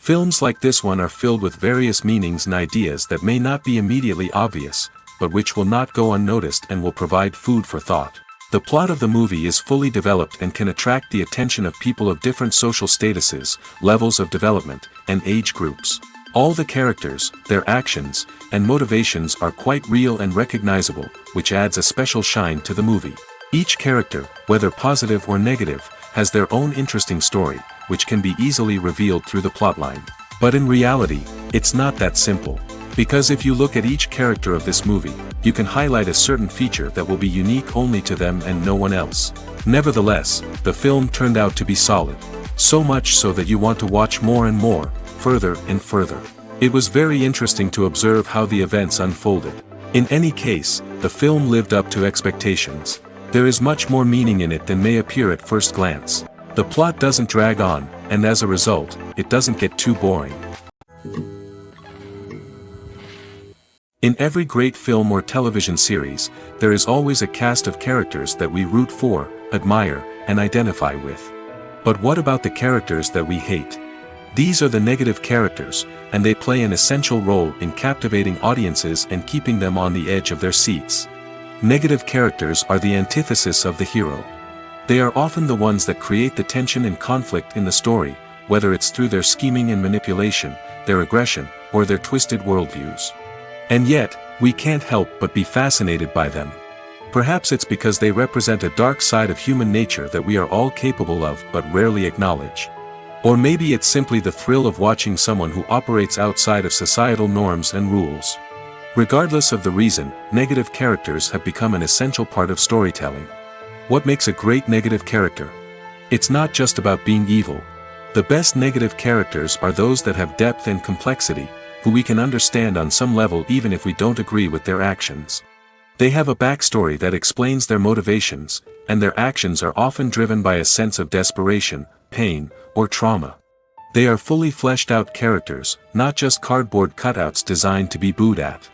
Films like this one are filled with various meanings and ideas that may not be immediately obvious, but which will not go unnoticed and will provide food for thought. The plot of the movie is fully developed and can attract the attention of people of different social statuses, levels of development, and age groups. All the characters, their actions, and motivations are quite real and recognizable, which adds a special shine to the movie. Each character, whether positive or negative, has their own interesting story, which can be easily revealed through the plotline. But in reality, it's not that simple. Because if you look at each character of this movie, you can highlight a certain feature that will be unique only to them and no one else. Nevertheless, the film turned out to be solid. So much so that you want to watch more and more, further and further. It was very interesting to observe how the events unfolded. In any case, the film lived up to expectations. There is much more meaning in it than may appear at first glance. The plot doesn't drag on, and as a result, it doesn't get too boring. In every great film or television series, there is always a cast of characters that we root for, admire, and identify with. But what about the characters that we hate? These are the negative characters, and they play an essential role in captivating audiences and keeping them on the edge of their seats. Negative characters are the antithesis of the hero. They are often the ones that create the tension and conflict in the story, whether it's through their scheming and manipulation, their aggression, or their twisted worldviews. And yet, we can't help but be fascinated by them. Perhaps it's because they represent a dark side of human nature that we are all capable of but rarely acknowledge. Or maybe it's simply the thrill of watching someone who operates outside of societal norms and rules. Regardless of the reason, negative characters have become an essential part of storytelling. What makes a great negative character? It's not just about being evil. The best negative characters are those that have depth and complexity, who we can understand on some level even if we don't agree with their actions. They have a backstory that explains their motivations, and their actions are often driven by a sense of desperation, pain, or trauma. They are fully fleshed out characters, not just cardboard cutouts designed to be booed at.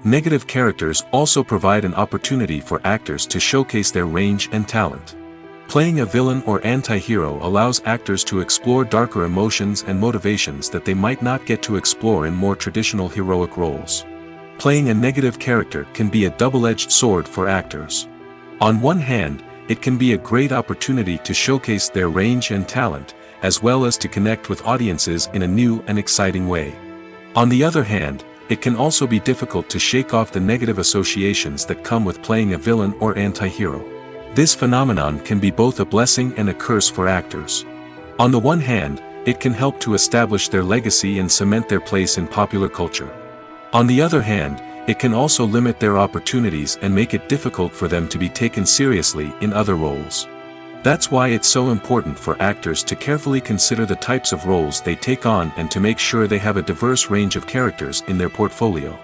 Negative characters also provide an opportunity for actors to showcase their range and talent. Playing a villain or anti-hero allows actors to explore darker emotions and motivations that they might not get to explore in more traditional heroic roles. Playing a negative character can be a double-edged sword for actors. On one hand, it can be a great opportunity to showcase their range and talent, as well as to connect with audiences in a new and exciting way. On the other hand, it can also be difficult to shake off the negative associations that come with playing a villain or anti-hero. This phenomenon can be both a blessing and a curse for actors. On the one hand, it can help to establish their legacy and cement their place in popular culture. On the other hand, it can also limit their opportunities and make it difficult for them to be taken seriously in other roles. That's why it's so important for actors to carefully consider the types of roles they take on and to make sure they have a diverse range of characters in their portfolio.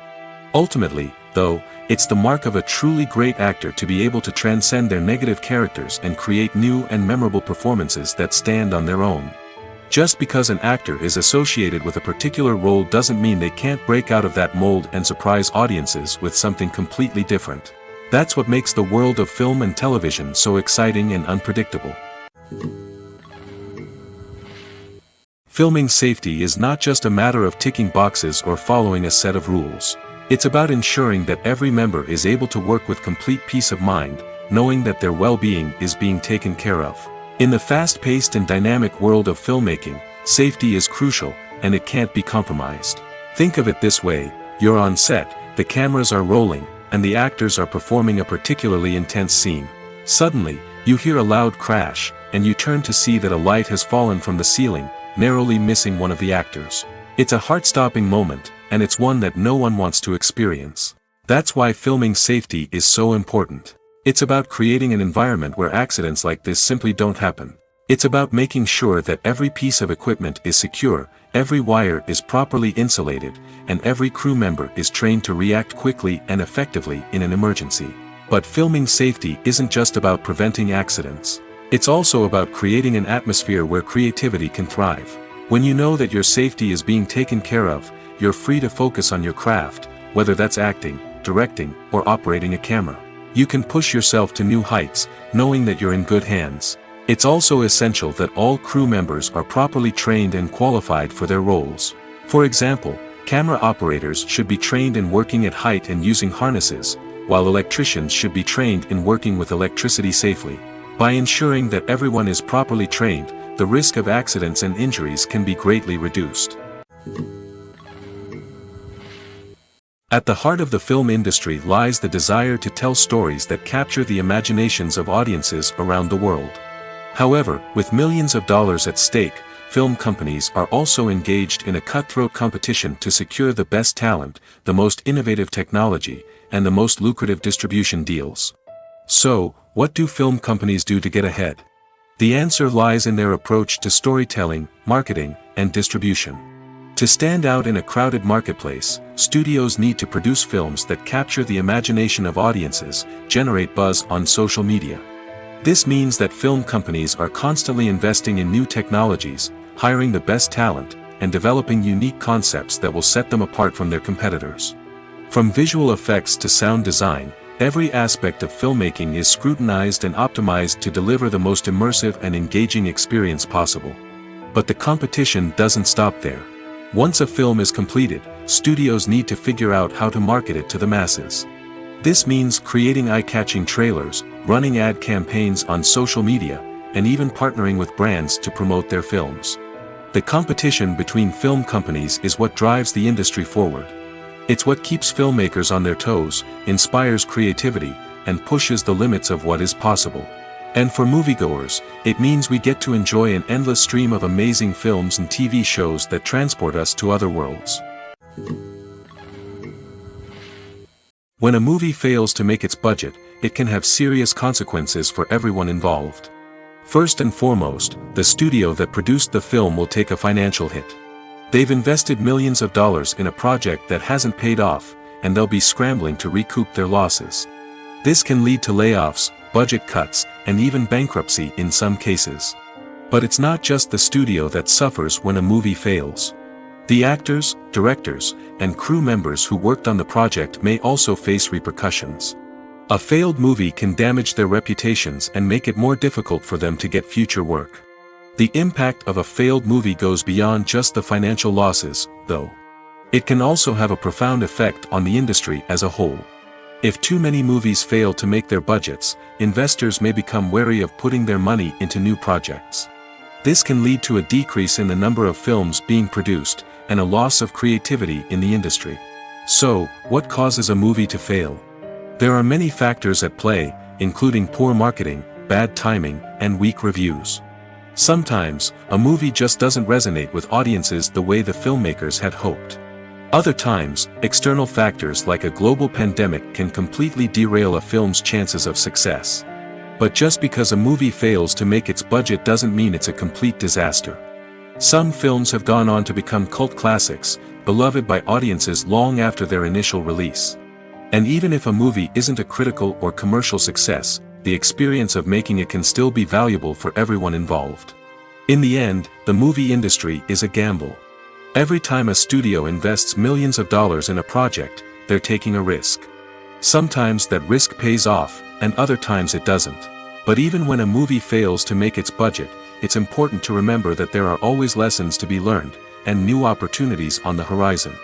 Ultimately, though, it's the mark of a truly great actor to be able to transcend their negative characters and create new and memorable performances that stand on their own. Just because an actor is associated with a particular role doesn't mean they can't break out of that mold and surprise audiences with something completely different. That's what makes the world of film and television so exciting and unpredictable. Filming safety is not just a matter of ticking boxes or following a set of rules. It's about ensuring that every member is able to work with complete peace of mind, knowing that their well-being is being taken care of. In the fast-paced and dynamic world of filmmaking, safety is crucial, and it can't be compromised. Think of it this way: you're on set, the cameras are rolling, and the actors are performing a particularly intense scene. Suddenly, you hear a loud crash, and you turn to see that a light has fallen from the ceiling, narrowly missing one of the actors. It's a heart-stopping moment, and it's one that no one wants to experience. That's why filming safety is so important. It's about creating an environment where accidents like this simply don't happen. It's about making sure that every piece of equipment is secure, every wire is properly insulated, and every crew member is trained to react quickly and effectively in an emergency. But filming safety isn't just about preventing accidents. It's also about creating an atmosphere where creativity can thrive. When you know that your safety is being taken care of, you're free to focus on your craft, whether that's acting, directing, or operating a camera. You can push yourself to new heights, knowing that you're in good hands. It's also essential that all crew members are properly trained and qualified for their roles. For example, camera operators should be trained in working at height and using harnesses, while electricians should be trained in working with electricity safely. By ensuring that everyone is properly trained, the risk of accidents and injuries can be greatly reduced. At the heart of the film industry lies the desire to tell stories that capture the imaginations of audiences around the world. However, with millions of dollars at stake, film companies are also engaged in a cutthroat competition to secure the best talent, the most innovative technology, and the most lucrative distribution deals. So, what do film companies do to get ahead? The answer lies in their approach to storytelling, marketing, and distribution. To stand out in a crowded marketplace, studios need to produce films that capture the imagination of audiences, generate buzz on social media. This means that film companies are constantly investing in new technologies, hiring the best talent, and developing unique concepts that will set them apart from their competitors. From visual effects to sound design, every aspect of filmmaking is scrutinized and optimized to deliver the most immersive and engaging experience possible. But the competition doesn't stop there. Once a film is completed, studios need to figure out how to market it to the masses. This means creating eye-catching trailers, running ad campaigns on social media, and even partnering with brands to promote their films. The competition between film companies is what drives the industry forward. It's what keeps filmmakers on their toes, inspires creativity, and pushes the limits of what is possible. And for moviegoers, it means we get to enjoy an endless stream of amazing films and TV shows that transport us to other worlds. When a movie fails to make its budget, it can have serious consequences for everyone involved. First and foremost, the studio that produced the film will take a financial hit. They've invested millions of dollars in a project that hasn't paid off, and they'll be scrambling to recoup their losses. This can lead to layoffs, budget cuts, and even bankruptcy in some cases. But it's not just the studio that suffers when a movie fails. The actors, directors, and crew members who worked on the project may also face repercussions. A failed movie can damage their reputations and make it more difficult for them to get future work. The impact of a failed movie goes beyond just the financial losses, though. It can also have a profound effect on the industry as a whole. If too many movies fail to make their budgets, investors may become wary of putting their money into new projects. This can lead to a decrease in the number of films being produced, and a loss of creativity in the industry. So, what causes a movie to fail? There are many factors at play, including poor marketing, bad timing, and weak reviews. Sometimes, a movie just doesn't resonate with audiences the way the filmmakers had hoped. Other times, external factors like a global pandemic can completely derail a film's chances of success. But just because a movie fails to make its budget doesn't mean it's a complete disaster. Some films have gone on to become cult classics, beloved by audiences long after their initial release. And even if a movie isn't a critical or commercial success, the experience of making it can still be valuable for everyone involved. In the end, the movie industry is a gamble. Every time a studio invests millions of dollars in a project, they're taking a risk. Sometimes that risk pays off, and other times it doesn't. But even when a movie fails to make its budget, it's important to remember that there are always lessons to be learned, and new opportunities on the horizon.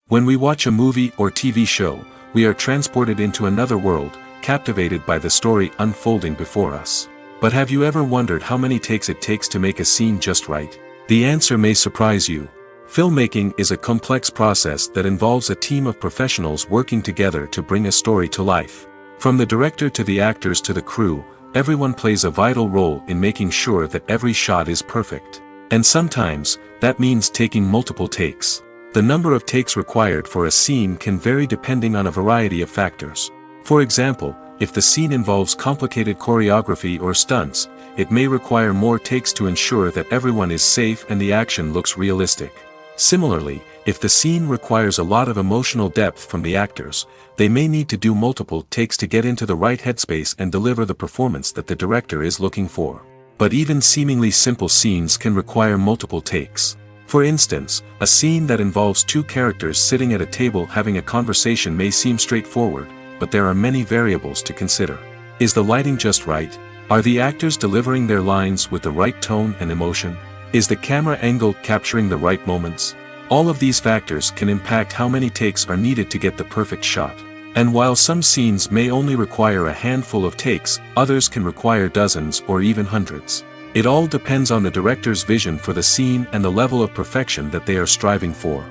When we watch a movie or TV show, we are transported into another world, captivated by the story unfolding before us. But have you ever wondered how many takes it takes to make a scene just right? The answer may surprise you. Filmmaking is a complex process that involves a team of professionals working together to bring a story to life. From the director to the actors to the crew, everyone plays a vital role in making sure that every shot is perfect. And sometimes, that means taking multiple takes. The number of takes required for a scene can vary depending on a variety of factors. For example, if the scene involves complicated choreography or stunts, it may require more takes to ensure that everyone is safe and the action looks realistic. Similarly, if the scene requires a lot of emotional depth from the actors, they may need to do multiple takes to get into the right headspace and deliver the performance that the director is looking for. But even seemingly simple scenes can require multiple takes. For instance, a scene that involves two characters sitting at a table having a conversation may seem straightforward, but there are many variables to consider. Is the lighting just right? Are the actors delivering their lines with the right tone and emotion? Is the camera angle capturing the right moments? All of these factors can impact how many takes are needed to get the perfect shot. And while some scenes may only require a handful of takes, others can require dozens or even hundreds. It all depends on the director's vision for the scene and the level of perfection that they are striving for.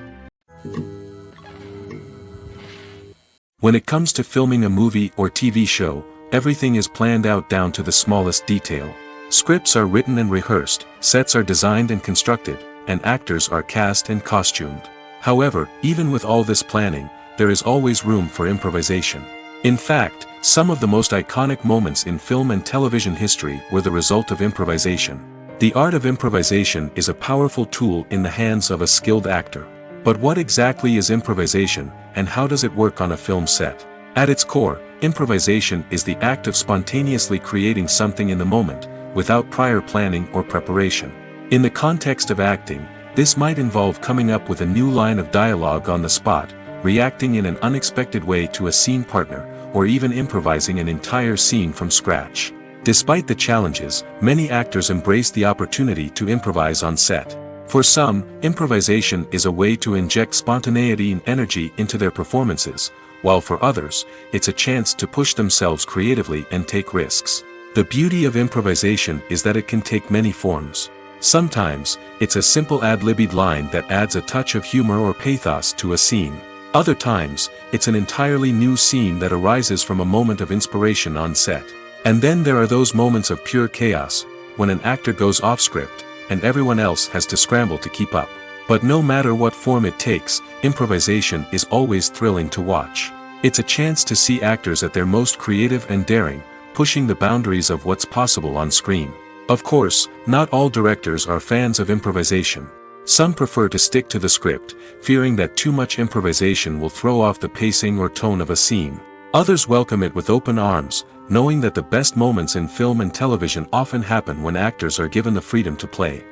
When it comes to filming a movie or TV show, everything is planned out down to the smallest detail. Scripts are written and rehearsed, sets are designed and constructed, and actors are cast and costumed. However, even with all this planning, there is always room for improvisation. In fact, some of the most iconic moments in film and television history were the result of improvisation. The art of improvisation is a powerful tool in the hands of a skilled actor. But what exactly is improvisation, and how does it work on a film set? At its core, improvisation is the act of spontaneously creating something in the moment, without prior planning or preparation. In the context of acting, this might involve coming up with a new line of dialogue on the spot, reacting in an unexpected way to a scene partner, or even improvising an entire scene from scratch. Despite the challenges, many actors embrace the opportunity to improvise on set. For some, improvisation is a way to inject spontaneity and energy into their performances, while for others, it's a chance to push themselves creatively and take risks. The beauty of improvisation is that it can take many forms. Sometimes, it's a simple ad-libbed line that adds a touch of humor or pathos to a scene. Other times, it's an entirely new scene that arises from a moment of inspiration on set. And then there are those moments of pure chaos, when an actor goes off script, and everyone else has to scramble to keep up. But no matter what form it takes, improvisation is always thrilling to watch. It's a chance to see actors at their most creative and daring, pushing the boundaries of what's possible on screen. Of course, not all directors are fans of improvisation. Some prefer to stick to the script, fearing that too much improvisation will throw off the pacing or tone of a scene. Others welcome it with open arms, knowing that the best moments in film and television often happen when actors are given the freedom to play.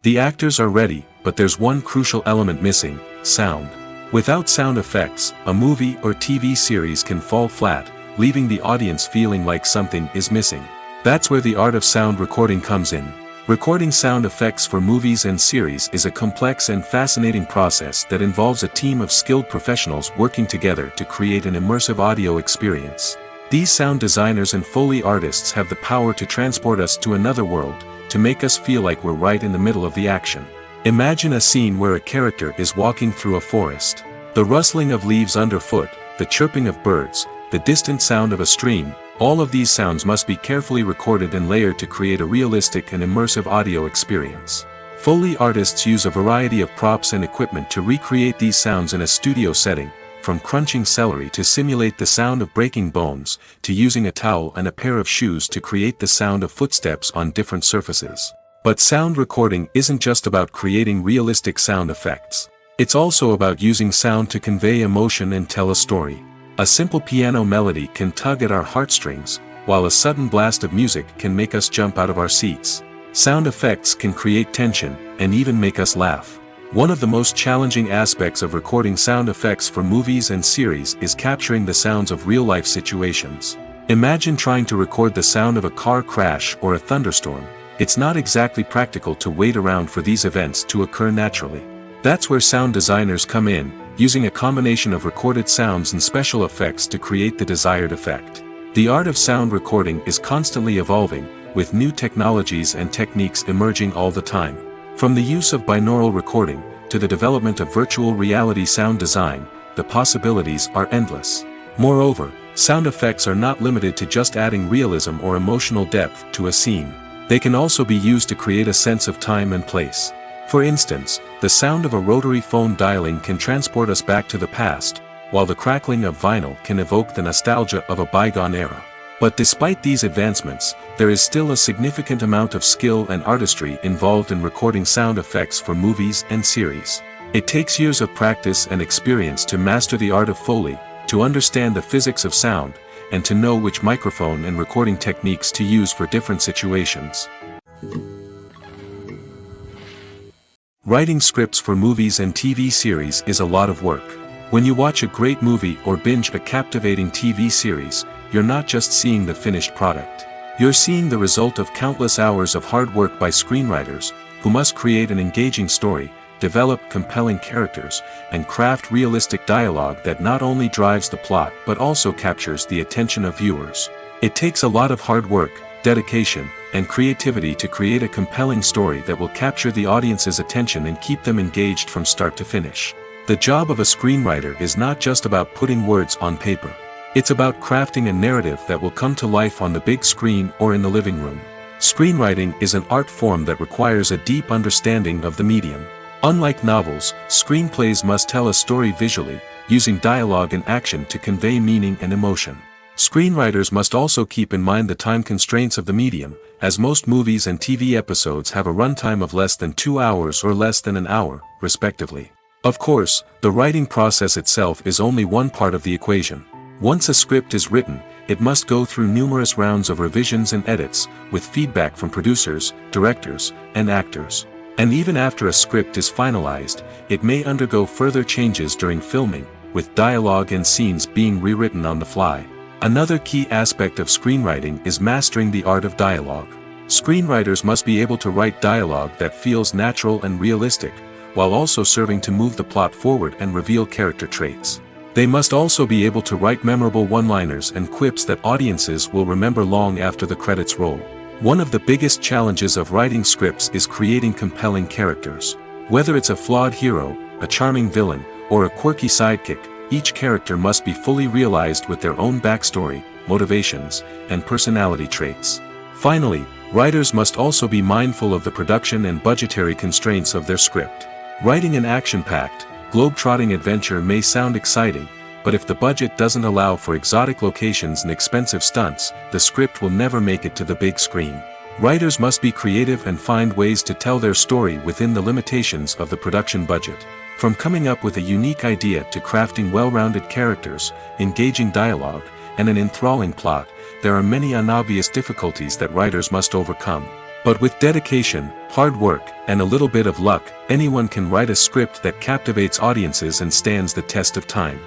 The actors are ready, but there's one crucial element missing: sound. Without sound effects, a movie or TV series can fall flat, leaving the audience feeling like something is missing. That's where the art of sound recording comes in. Recording sound effects for movies and series is a complex and fascinating process that involves a team of skilled professionals working together to create an immersive audio experience. These sound designers and Foley artists have the power to transport us to another world, to make us feel like we're right in the middle of the action. Imagine a scene where a character is walking through a forest. The rustling of leaves underfoot, the chirping of birds, the distant sound of a stream, all of these sounds must be carefully recorded and layered to create a realistic and immersive audio experience. Foley artists use a variety of props and equipment to recreate these sounds in a studio setting, from crunching celery to simulate the sound of breaking bones, to using a towel and a pair of shoes to create the sound of footsteps on different surfaces. But sound recording isn't just about creating realistic sound effects. It's also about using sound to convey emotion and tell a story. A simple piano melody can tug at our heartstrings, while a sudden blast of music can make us jump out of our seats. Sound effects can create tension, and even make us laugh. One of the most challenging aspects of recording sound effects for movies and series is capturing the sounds of real-life situations. Imagine trying to record the sound of a car crash or a thunderstorm. It's not exactly practical to wait around for these events to occur naturally. That's where sound designers come in, using a combination of recorded sounds and special effects to create the desired effect. The art of sound recording is constantly evolving, with new technologies and techniques emerging all the time. From the use of binaural recording, to the development of virtual reality sound design, the possibilities are endless. Moreover, sound effects are not limited to just adding realism or emotional depth to a scene. They can also be used to create a sense of time and place. For instance, the sound of a rotary phone dialing can transport us back to the past, while the crackling of vinyl can evoke the nostalgia of a bygone era. But despite these advancements, there is still a significant amount of skill and artistry involved in recording sound effects for movies and series. It takes years of practice and experience to master the art of Foley, to understand the physics of sound, and to know which microphone and recording techniques to use for different situations. Writing scripts for movies and TV series is a lot of work. When you watch a great movie or binge a captivating TV series, you're not just seeing the finished product. You're seeing the result of countless hours of hard work by screenwriters, who must create an engaging story, develop compelling characters, and craft realistic dialogue that not only drives the plot but also captures the attention of viewers. It takes a lot of hard work, dedication, and creativity to create a compelling story that will capture the audience's attention and keep them engaged from start to finish. The job of a screenwriter is not just about putting words on paper. It's about crafting a narrative that will come to life on the big screen or in the living room. Screenwriting is an art form that requires a deep understanding of the medium. Unlike novels, screenplays must tell a story visually, using dialogue and action to convey meaning and emotion. Screenwriters must also keep in mind the time constraints of the medium, as most movies and TV episodes have a runtime of less than 2 hours or less than an hour, respectively. Of course, the writing process itself is only one part of the equation. Once a script is written, it must go through numerous rounds of revisions and edits, with feedback from producers, directors, and actors. And even after a script is finalized, it may undergo further changes during filming, with dialogue and scenes being rewritten on the fly. Another key aspect of screenwriting is mastering the art of dialogue. Screenwriters must be able to write dialogue that feels natural and realistic, while also serving to move the plot forward and reveal character traits. They must also be able to write memorable one-liners and quips that audiences will remember long after the credits roll. One of the biggest challenges of writing scripts is creating compelling characters. Whether it's a flawed hero, a charming villain, or a quirky sidekick, each character must be fully realized with their own backstory, motivations, and personality traits. Finally, writers must also be mindful of the production and budgetary constraints of their script. Writing an action-packed, globe-trotting adventure may sound exciting, but if the budget doesn't allow for exotic locations and expensive stunts, the script will never make it to the big screen. Writers must be creative and find ways to tell their story within the limitations of the production budget. From coming up with a unique idea to crafting well-rounded characters, engaging dialogue, and an enthralling plot, there are many unobvious difficulties that writers must overcome. But with dedication, hard work, and a little bit of luck, anyone can write a script that captivates audiences and stands the test of time.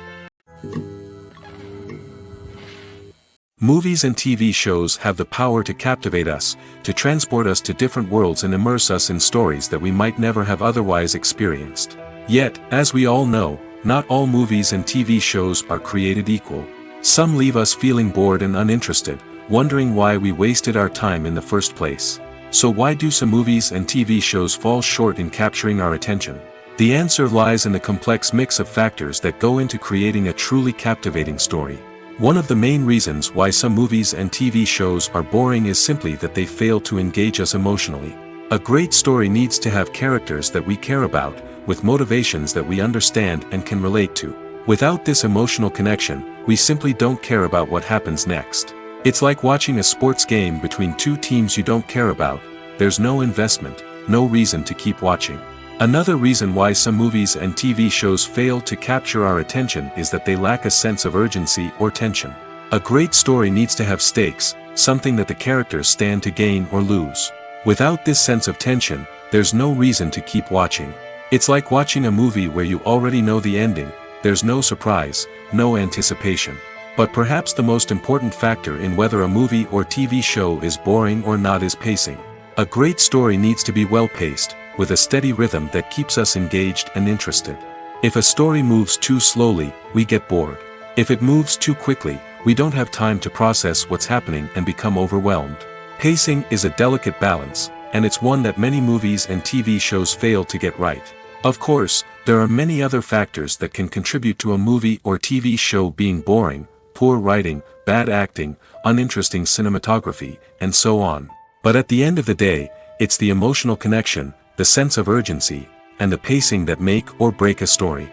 Movies and TV shows have the power to captivate us, to transport us to different worlds and immerse us in stories that we might never have otherwise experienced. Yet, as we all know, not all movies and TV shows are created equal. Some leave us feeling bored and uninterested, wondering why we wasted our time in the first place. So why do some movies and TV shows fall short in capturing our attention? The answer lies in the complex mix of factors that go into creating a truly captivating story. One of the main reasons why some movies and TV shows are boring is simply that they fail to engage us emotionally. A great story needs to have characters that we care about, with motivations that we understand and can relate to. Without this emotional connection, we simply don't care about what happens next. It's like watching a sports game between two teams you don't care about. There's no investment, no reason to keep watching. Another reason why some movies and TV shows fail to capture our attention is that they lack a sense of urgency or tension. A great story needs to have stakes, something that the characters stand to gain or lose. Without this sense of tension, there's no reason to keep watching. It's like watching a movie where you already know the ending. There's no surprise, no anticipation. But perhaps the most important factor in whether a movie or TV show is boring or not is pacing. A great story needs to be well-paced, with a steady rhythm that keeps us engaged and interested. If a story moves too slowly, we get bored. If it moves too quickly, we don't have time to process what's happening and become overwhelmed. Pacing is a delicate balance, and it's one that many movies and TV shows fail to get right. Of course, there are many other factors that can contribute to a movie or TV show being boring: poor writing, bad acting, uninteresting cinematography, and so on. But at the end of the day, it's the emotional connection, the sense of urgency, and the pacing that make or break a story.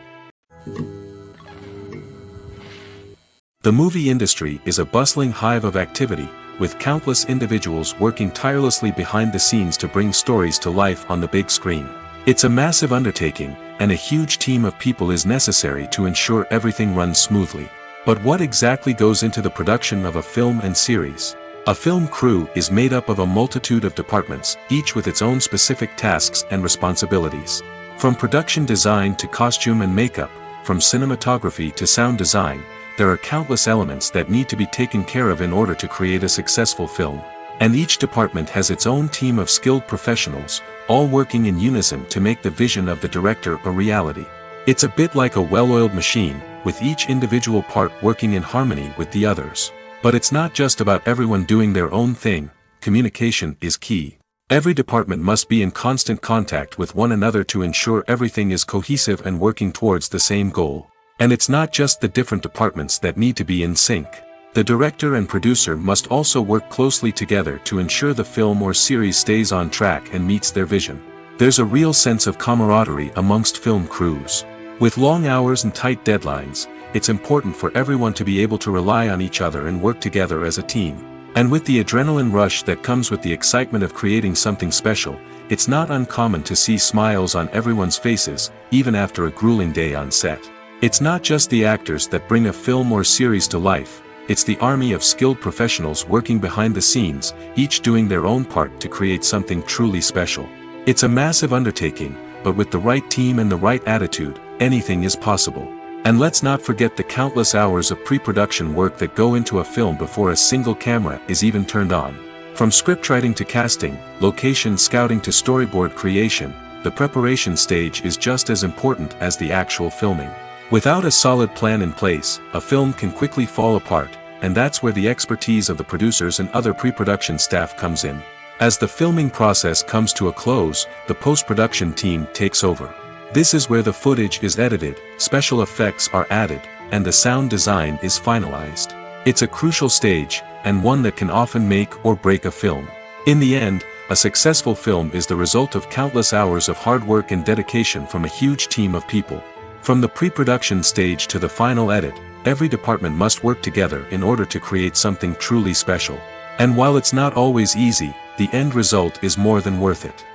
The movie industry is a bustling hive of activity, with countless individuals working tirelessly behind the scenes to bring stories to life on the big screen. It's a massive undertaking, and a huge team of people is necessary to ensure everything runs smoothly. But what exactly goes into the production of a film and series? A film crew is made up of a multitude of departments, each with its own specific tasks and responsibilities. From production design to costume and makeup, from cinematography to sound design, there are countless elements that need to be taken care of in order to create a successful film. And each department has its own team of skilled professionals, all working in unison to make the vision of the director a reality. It's a bit like a well-oiled machine, with each individual part working in harmony with the others. But it's not just about everyone doing their own thing. Communication is key. Every department must be in constant contact with one another to ensure everything is cohesive and working towards the same goal. And it's not just the different departments that need to be in sync. The director and producer must also work closely together to ensure the film or series stays on track and meets their vision. There's a real sense of camaraderie amongst film crews. With long hours and tight deadlines, it's important for everyone to be able to rely on each other and work together as a team. And with the adrenaline rush that comes with the excitement of creating something special, it's not uncommon to see smiles on everyone's faces, even after a grueling day on set. It's not just the actors that bring a film or series to life, it's the army of skilled professionals working behind the scenes, each doing their own part to create something truly special. It's a massive undertaking, but with the right team and the right attitude, anything is possible. And let's not forget the countless hours of pre-production work that go into a film before a single camera is even turned on. From scriptwriting to casting, location scouting to storyboard creation, the preparation stage is just as important as the actual filming. Without a solid plan in place, a film can quickly fall apart, and that's where the expertise of the producers and other pre-production staff comes in. As the filming process comes to a close, the post-production team takes over. This is where the footage is edited, special effects are added, and the sound design is finalized. It's a crucial stage, and one that can often make or break a film. In the end, a successful film is the result of countless hours of hard work and dedication from a huge team of people. From the pre-production stage to the final edit, every department must work together in order to create something truly special. And while it's not always easy, the end result is more than worth it.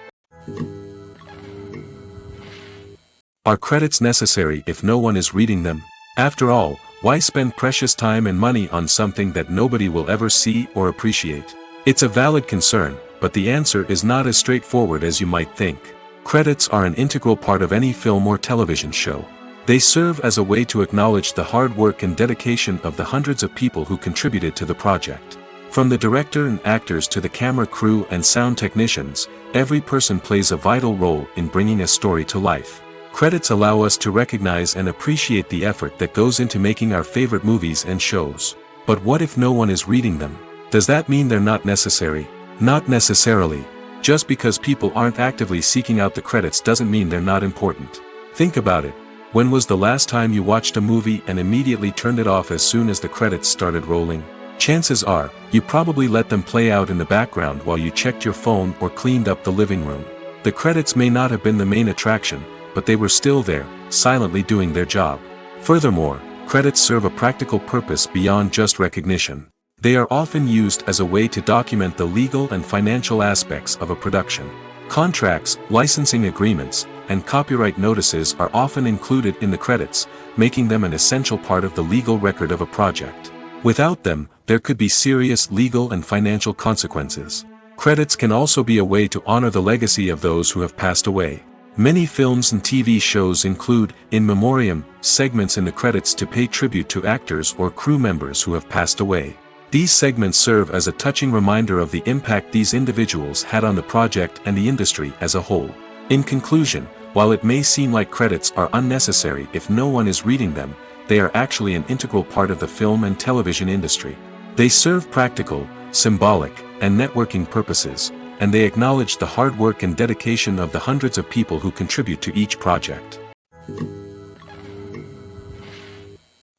Are credits necessary if no one is reading them? After all, why spend precious time and money on something that nobody will ever see or appreciate? It's a valid concern, but the answer is not as straightforward as you might think. Credits are an integral part of any film or television show. They serve as a way to acknowledge the hard work and dedication of the hundreds of people who contributed to the project. From the director and actors to the camera crew and sound technicians, every person plays a vital role in bringing a story to life. Credits allow us to recognize and appreciate the effort that goes into making our favorite movies and shows. But what if no one is reading them? Does that mean they're not necessary? Not necessarily. Just because people aren't actively seeking out the credits doesn't mean they're not important. Think about it. When was the last time you watched a movie and immediately turned it off as soon as the credits started rolling? Chances are, you probably let them play out in the background while you checked your phone or cleaned up the living room. The credits may not have been the main attraction, but they were still there, silently doing their job. Furthermore, credits serve a practical purpose beyond just recognition. They are often used as a way to document the legal and financial aspects of a production. Contracts, licensing agreements, and copyright notices are often included in the credits, making them an essential part of the legal record of a project. Without them, there could be serious legal and financial consequences. Credits can also be a way to honor the legacy of those who have passed away. Many films and TV shows include, in memoriam, segments in the credits to pay tribute to actors or crew members who have passed away. These segments serve as a touching reminder of the impact these individuals had on the project and the industry as a whole. In conclusion, while it may seem like credits are unnecessary if no one is reading them, they are actually an integral part of the film and television industry. They serve practical, symbolic, and networking purposes, and they acknowledge the hard work and dedication of the hundreds of people who contribute to each project.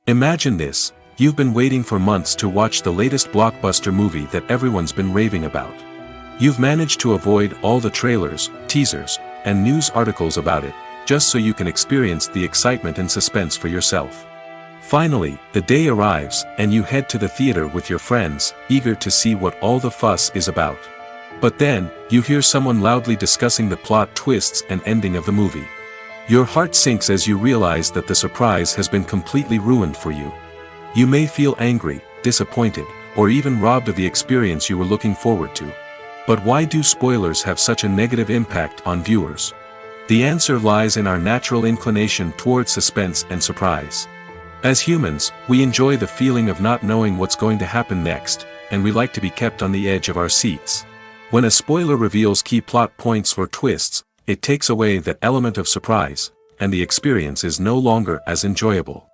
Imagine this: you've been waiting for months to watch the latest blockbuster movie that everyone's been raving about. You've managed to avoid all the trailers, teasers, and news articles about it, just so you can experience the excitement and suspense for yourself. Finally, the day arrives, and you head to the theater with your friends, eager to see what all the fuss is about. But then, you hear someone loudly discussing the plot twists and ending of the movie. Your heart sinks as you realize that the surprise has been completely ruined for you. You may feel angry, disappointed, or even robbed of the experience you were looking forward to. But why do spoilers have such a negative impact on viewers? The answer lies in our natural inclination toward suspense and surprise. As humans, we enjoy the feeling of not knowing what's going to happen next, and we like to be kept on the edge of our seats. When a spoiler reveals key plot points or twists, it takes away that element of surprise, and the experience is no longer as enjoyable.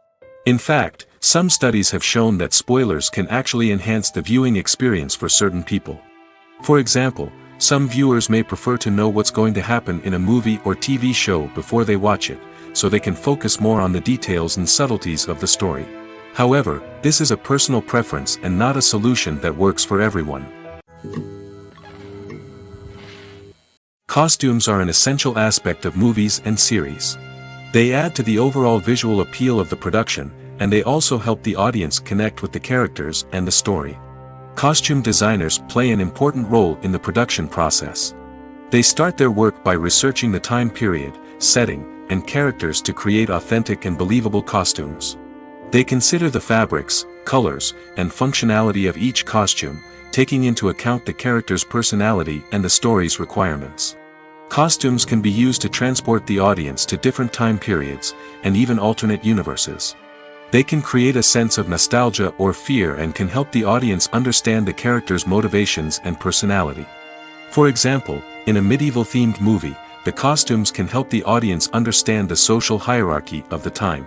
In fact, some studies have shown that spoilers can actually enhance the viewing experience for certain people. For example, some viewers may prefer to know what's going to happen in a movie or TV show before they watch it, so they can focus more on the details and subtleties of the story. However, this is a personal preference and not a solution that works for everyone. Costumes are an essential aspect of movies and series. They add to the overall visual appeal of the production, and they also help the audience connect with the characters and the story. Costume designers play an important role in the production process. They start their work by researching the time period, setting, and characters to create authentic and believable costumes. They consider the fabrics, colors, and functionality of each costume, taking into account the character's personality and the story's requirements. Costumes can be used to transport the audience to different time periods, and even alternate universes. They can create a sense of nostalgia or fear and can help the audience understand the character's motivations and personality. For example, in a medieval-themed movie, the costumes can help the audience understand the social hierarchy of the time.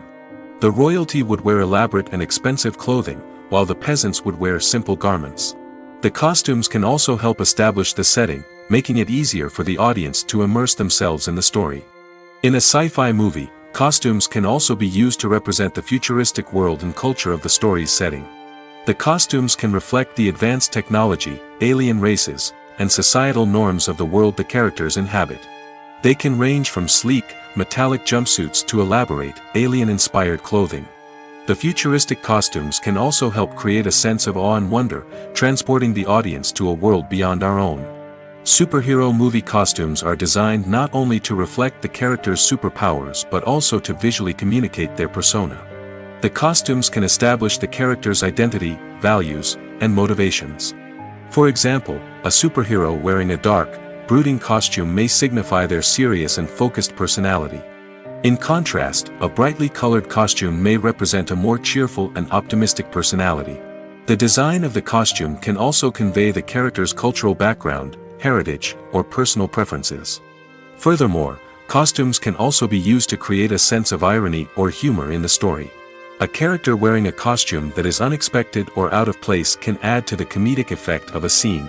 The royalty would wear elaborate and expensive clothing, while the peasants would wear simple garments. The costumes can also help establish the setting, making it easier for the audience to immerse themselves in the story. In a sci-fi movie, costumes can also be used to represent the futuristic world and culture of the story's setting. The costumes can reflect the advanced technology, alien races, and societal norms of the world the characters inhabit. They can range from sleek, metallic jumpsuits to elaborate, alien-inspired clothing. The futuristic costumes can also help create a sense of awe and wonder, transporting the audience to a world beyond our own. Superhero movie costumes are designed not only to reflect the character's superpowers but also to visually communicate their persona. The costumes can establish the character's identity, values, and motivations. For example, a superhero wearing a dark, brooding costume may signify their serious and focused personality. In contrast, a brightly colored costume may represent a more cheerful and optimistic personality. The design of the costume can also convey the character's cultural background, heritage, or personal preferences. Furthermore, costumes can also be used to create a sense of irony or humor in the story. A character wearing a costume that is unexpected or out of place can add to the comedic effect of a scene.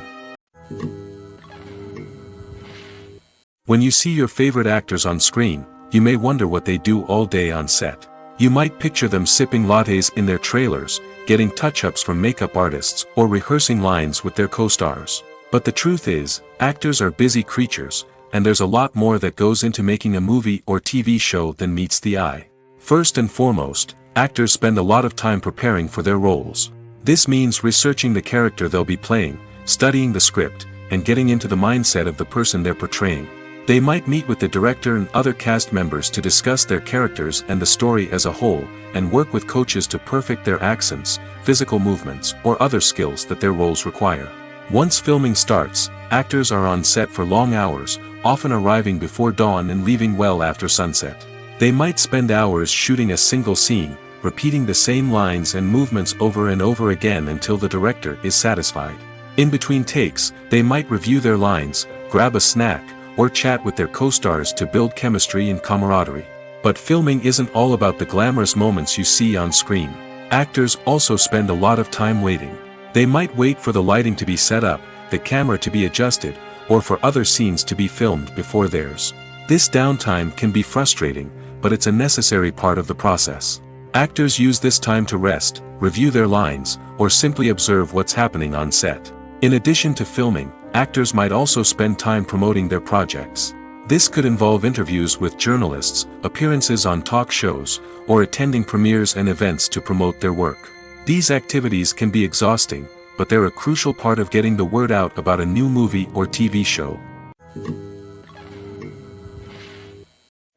When you see your favorite actors on screen, you may wonder what they do all day on set. You might picture them sipping lattes in their trailers, getting touch-ups from makeup artists, or rehearsing lines with their co-stars. But the truth is, actors are busy creatures, and there's a lot more that goes into making a movie or TV show than meets the eye. First and foremost, actors spend a lot of time preparing for their roles. This means researching the character they'll be playing, studying the script, and getting into the mindset of the person they're portraying. They might meet with the director and other cast members to discuss their characters and the story as a whole, and work with coaches to perfect their accents, physical movements, or other skills that their roles require. Once filming starts, actors are on set for long hours, often arriving before dawn and leaving well after sunset. They might spend hours shooting a single scene, repeating the same lines and movements over and over again until the director is satisfied. In between takes, they might review their lines, grab a snack, or chat with their co-stars to build chemistry and camaraderie. But filming isn't all about the glamorous moments you see on screen. Actors also spend a lot of time waiting. They might wait for the lighting to be set up, the camera to be adjusted, or for other scenes to be filmed before theirs. This downtime can be frustrating, but it's a necessary part of the process. Actors use this time to rest, review their lines, or simply observe what's happening on set. In addition to filming, actors might also spend time promoting their projects. This could involve interviews with journalists, appearances on talk shows, or attending premieres and events to promote their work. These activities can be exhausting, but they're a crucial part of getting the word out about a new movie or TV show.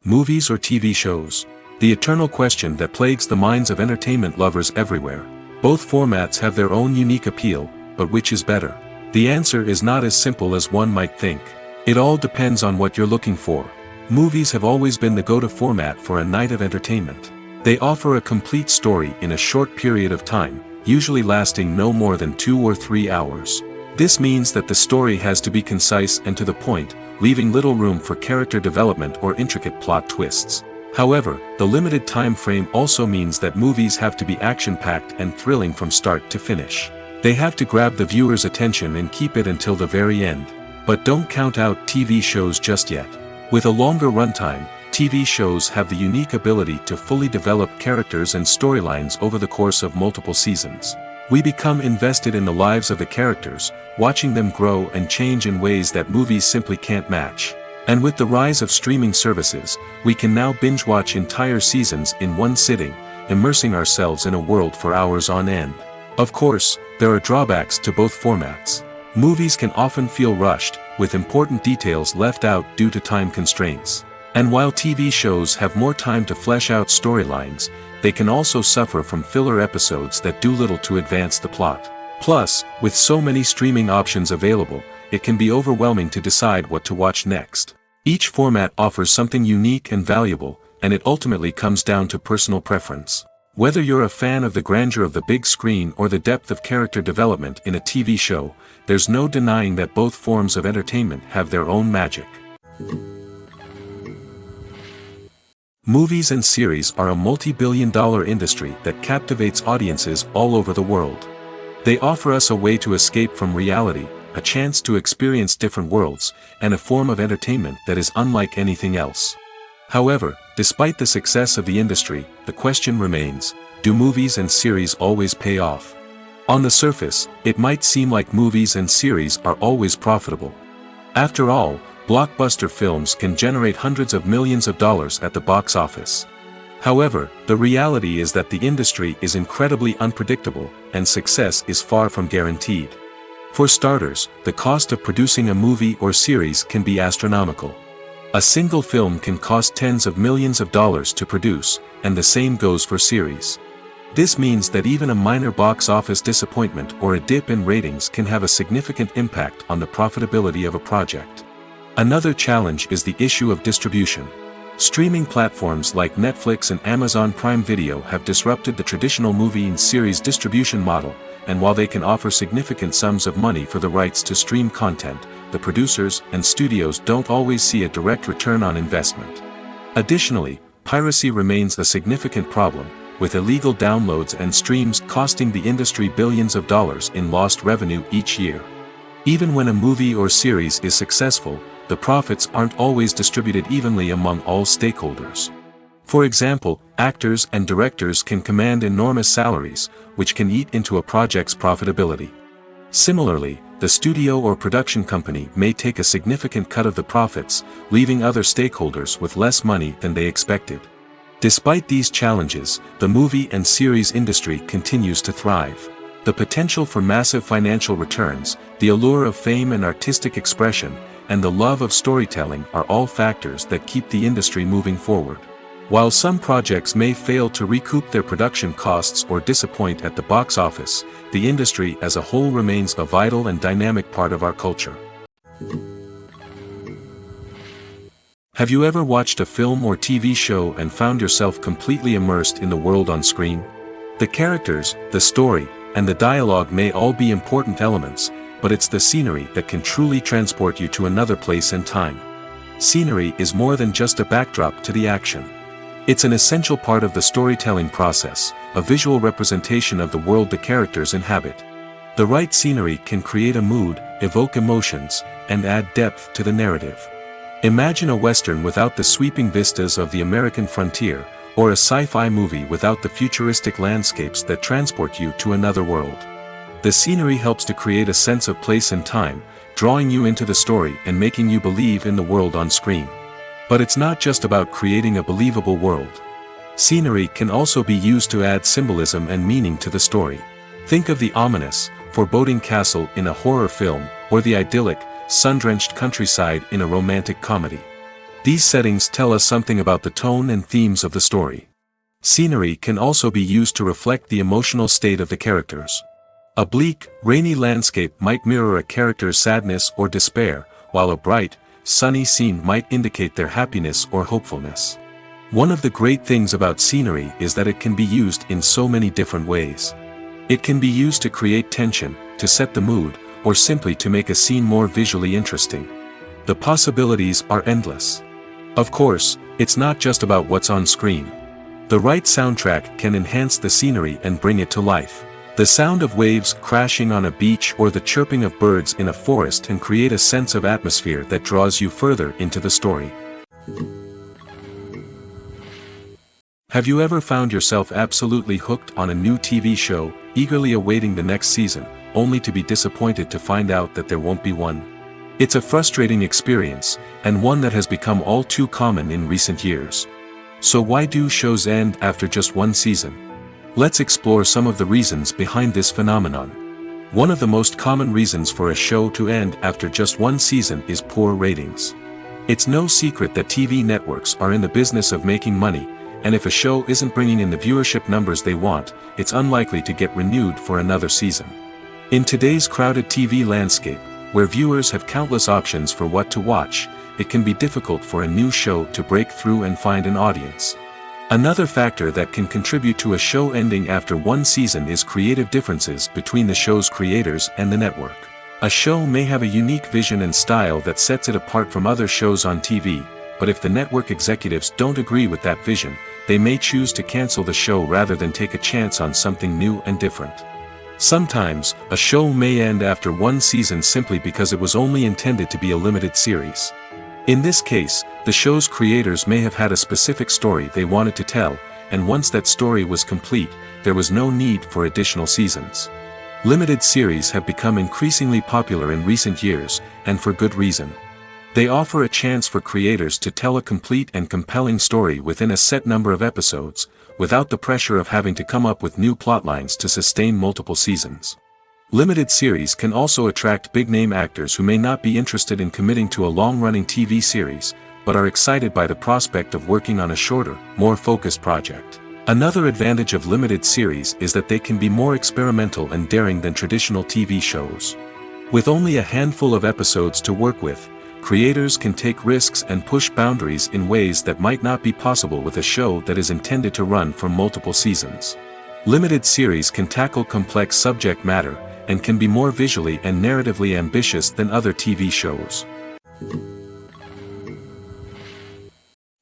Movies or TV shows? The eternal question that plagues the minds of entertainment lovers everywhere. Both formats have their own unique appeal, but which is better? The answer is not as simple as one might think. It all depends on what you're looking for. Movies have always been the go-to format for a night of entertainment. They offer a complete story in a short period of time, usually lasting no more than 2 or 3 hours. This means that the story has to be concise and to the point, leaving little room for character development or intricate plot twists. However, the limited time frame also means that movies have to be action-packed and thrilling from start to finish. They have to grab the viewer's attention and keep it until the very end. But don't count out TV shows just yet. With a longer runtime, TV shows have the unique ability to fully develop characters and storylines over the course of multiple seasons. We become invested in the lives of the characters, watching them grow and change in ways that movies simply can't match. And with the rise of streaming services, we can now binge-watch entire seasons in one sitting, immersing ourselves in a world for hours on end. Of course, there are drawbacks to both formats. Movies can often feel rushed, with important details left out due to time constraints. And while TV shows have more time to flesh out storylines, they can also suffer from filler episodes that do little to advance the plot. Plus, with so many streaming options available, it can be overwhelming to decide what to watch next. Each format offers something unique and valuable, and it ultimately comes down to personal preference. Whether you're a fan of the grandeur of the big screen or the depth of character development in a TV show, there's no denying that both forms of entertainment have their own magic. Movies and series are a multi-billion-dollar industry that captivates audiences all over the world. They offer us a way to escape from reality, a chance to experience different worlds, and a form of entertainment that is unlike anything else. However, despite the success of the industry, the question remains, do movies and series always pay off? On the surface, it might seem like movies and series are always profitable. After all, blockbuster films can generate hundreds of millions of dollars at the box office. However, the reality is that the industry is incredibly unpredictable, and success is far from guaranteed. For starters, the cost of producing a movie or series can be astronomical. A single film can cost tens of millions of dollars to produce, and the same goes for series. This means that even a minor box office disappointment or a dip in ratings can have a significant impact on the profitability of a project. Another challenge is the issue of distribution. Streaming platforms like Netflix and Amazon Prime Video have disrupted the traditional movie and series distribution model, and while they can offer significant sums of money for the rights to stream content, the producers and studios don't always see a direct return on investment. Additionally, piracy remains a significant problem, with illegal downloads and streams costing the industry billions of dollars in lost revenue each year. Even when a movie or series is successful, the profits aren't always distributed evenly among all stakeholders. For example, actors and directors can command enormous salaries, which can eat into a project's profitability. Similarly, the studio or production company may take a significant cut of the profits, leaving other stakeholders with less money than they expected. Despite these challenges, the movie and series industry continues to thrive. The potential for massive financial returns, the allure of fame and artistic expression, and the love of storytelling are all factors that keep the industry moving forward. While some projects may fail to recoup their production costs or disappoint at the box office, the industry as a whole remains a vital and dynamic part of our culture. Have you ever watched a film or TV show and found yourself completely immersed in the world on screen? The characters, the story, and the dialogue may all be important elements, but it's the scenery that can truly transport you to another place and time. Scenery is more than just a backdrop to the action. It's an essential part of the storytelling process, a visual representation of the world the characters inhabit. The right scenery can create a mood, evoke emotions, and add depth to the narrative. Imagine a Western without the sweeping vistas of the American frontier, or a sci-fi movie without the futuristic landscapes that transport you to another world. The scenery helps to create a sense of place and time, drawing you into the story and making you believe in the world on screen. But it's not just about creating a believable world. Scenery can also be used to add symbolism and meaning to the story. Think of the ominous, foreboding castle in a horror film, or the idyllic, sun-drenched countryside in a romantic comedy. These settings tell us something about the tone and themes of the story. Scenery can also be used to reflect the emotional state of the characters. A bleak, rainy landscape might mirror a character's sadness or despair, while a bright, sunny scene might indicate their happiness or hopefulness. One of the great things about scenery is that it can be used in so many different ways. It can be used to create tension, to set the mood, or simply to make a scene more visually interesting. The possibilities are endless. Of course, it's not just about what's on screen. The right soundtrack can enhance the scenery and bring it to life. The sound of waves crashing on a beach or the chirping of birds in a forest can create a sense of atmosphere that draws you further into the story. Have you ever found yourself absolutely hooked on a new TV show, eagerly awaiting the next season, only to be disappointed to find out that there won't be one? It's a frustrating experience, and one that has become all too common in recent years. So why do shows end after just one season? Let's explore some of the reasons behind this phenomenon. One of the most common reasons for a show to end after just one season is poor ratings. It's no secret that TV networks are in the business of making money, and if a show isn't bringing in the viewership numbers they want, it's unlikely to get renewed for another season. In today's crowded TV landscape, where viewers have countless options for what to watch, it can be difficult for a new show to break through and find an audience. Another factor that can contribute to a show ending after one season is creative differences between the show's creators and the network. A show may have a unique vision and style that sets it apart from other shows on TV, but if the network executives don't agree with that vision, they may choose to cancel the show rather than take a chance on something new and different. Sometimes, a show may end after one season simply because it was only intended to be a limited series. In this case, the show's creators may have had a specific story they wanted to tell, and once that story was complete, there was no need for additional seasons. Limited series have become increasingly popular in recent years, and for good reason. They offer a chance for creators to tell a complete and compelling story within a set number of episodes, without the pressure of having to come up with new plotlines to sustain multiple seasons. Limited series can also attract big-name actors who may not be interested in committing to a long-running TV series, but are excited by the prospect of working on a shorter, more focused project. Another advantage of limited series is that they can be more experimental and daring than traditional TV shows. With only a handful of episodes to work with, creators can take risks and push boundaries in ways that might not be possible with a show that is intended to run for multiple seasons. Limited series can tackle complex subject matter, and can be more visually and narratively ambitious than other TV shows.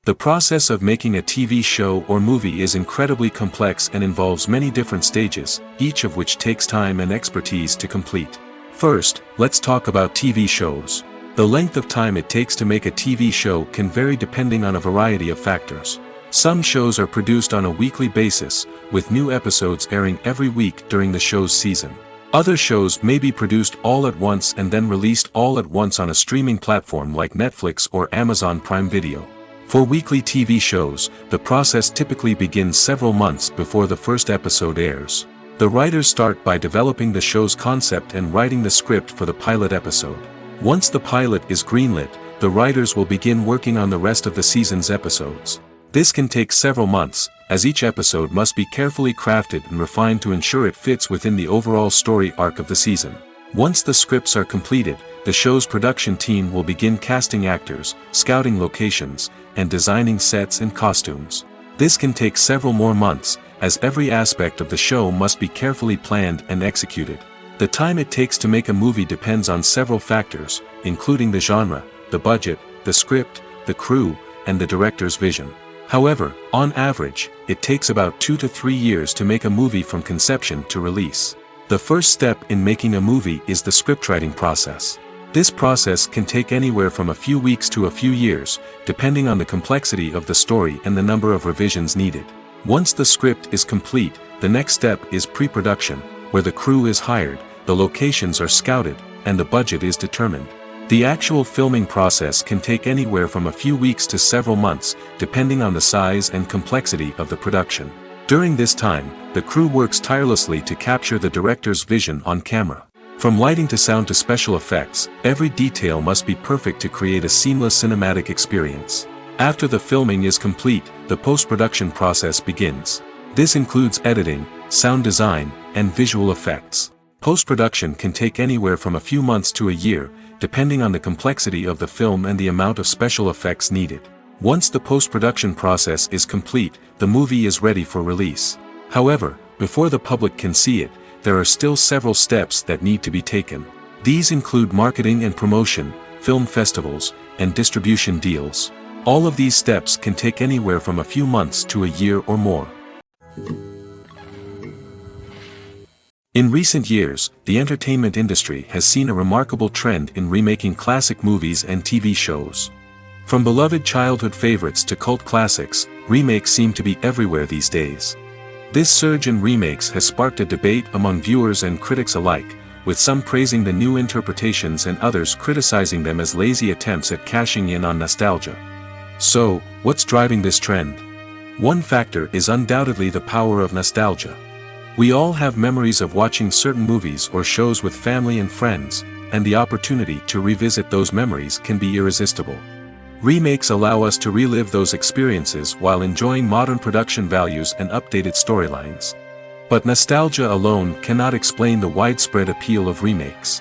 The process of making a TV show or movie is incredibly complex and involves many different stages, each of which takes time and expertise to complete. First, let's talk about TV shows. The length of time it takes to make a TV show can vary depending on a variety of factors. Some shows are produced on a weekly basis, with new episodes airing every week during the show's season. Other shows may be produced all at once and then released all at once on a streaming platform like Netflix or Amazon Prime Video. For weekly TV shows, the process typically begins several months before the first episode airs. The writers start by developing the show's concept and writing the script for the pilot episode. Once the pilot is greenlit, the writers will begin working on the rest of the season's episodes. This can take several months, as each episode must be carefully crafted and refined to ensure it fits within the overall story arc of the season. Once the scripts are completed, the show's production team will begin casting actors, scouting locations, and designing sets and costumes. This can take several more months, as every aspect of the show must be carefully planned and executed. The time it takes to make a movie depends on several factors, including the genre, the budget, the script, the crew, and the director's vision. However, on average, it takes about 2 to 3 years to make a movie from conception to release. The first step in making a movie is the scriptwriting process. This process can take anywhere from a few weeks to a few years, depending on the complexity of the story and the number of revisions needed. Once the script is complete, the next step is pre-production, where the crew is hired, the locations are scouted, and the budget is determined. The actual filming process can take anywhere from a few weeks to several months, depending on the size and complexity of the production. During this time, the crew works tirelessly to capture the director's vision on camera. From lighting to sound to special effects, every detail must be perfect to create a seamless cinematic experience. After the filming is complete, the post-production process begins. This includes editing, sound design, and visual effects. Post-production can take anywhere from a few months to a year, depending on the complexity of the film and the amount of special effects needed. Once the post-production process is complete, the movie is ready for release. However, before the public can see it, there are still several steps that need to be taken. These include marketing and promotion, film festivals, and distribution deals. All of these steps can take anywhere from a few months to a year or more. In recent years, the entertainment industry has seen a remarkable trend in remaking classic movies and TV shows. From beloved childhood favorites to cult classics, remakes seem to be everywhere these days. This surge in remakes has sparked a debate among viewers and critics alike, with some praising the new interpretations and others criticizing them as lazy attempts at cashing in on nostalgia. So, what's driving this trend? One factor is undoubtedly the power of nostalgia. We all have memories of watching certain movies or shows with family and friends, and the opportunity to revisit those memories can be irresistible. Remakes allow us to relive those experiences while enjoying modern production values and updated storylines. But nostalgia alone cannot explain the widespread appeal of remakes.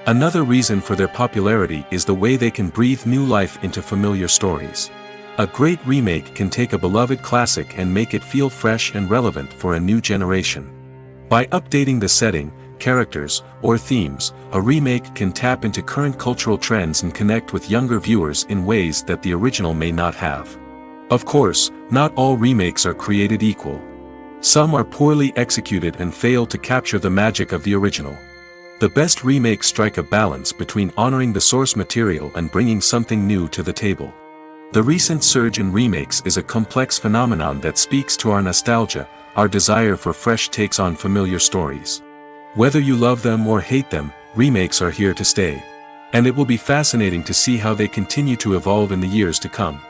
Another reason for their popularity is the way they can breathe new life into familiar stories. A great remake can take a beloved classic and make it feel fresh and relevant for a new generation. By updating the setting, characters, or themes, a remake can tap into current cultural trends and connect with younger viewers in ways that the original may not have. Of course, not all remakes are created equal. Some are poorly executed and fail to capture the magic of the original. The best remakes strike a balance between honoring the source material and bringing something new to the table. The recent surge in remakes is a complex phenomenon that speaks to our nostalgia, our desire for fresh takes on familiar stories. Whether you love them or hate them, remakes are here to stay. And it will be fascinating to see how they continue to evolve in the years to come.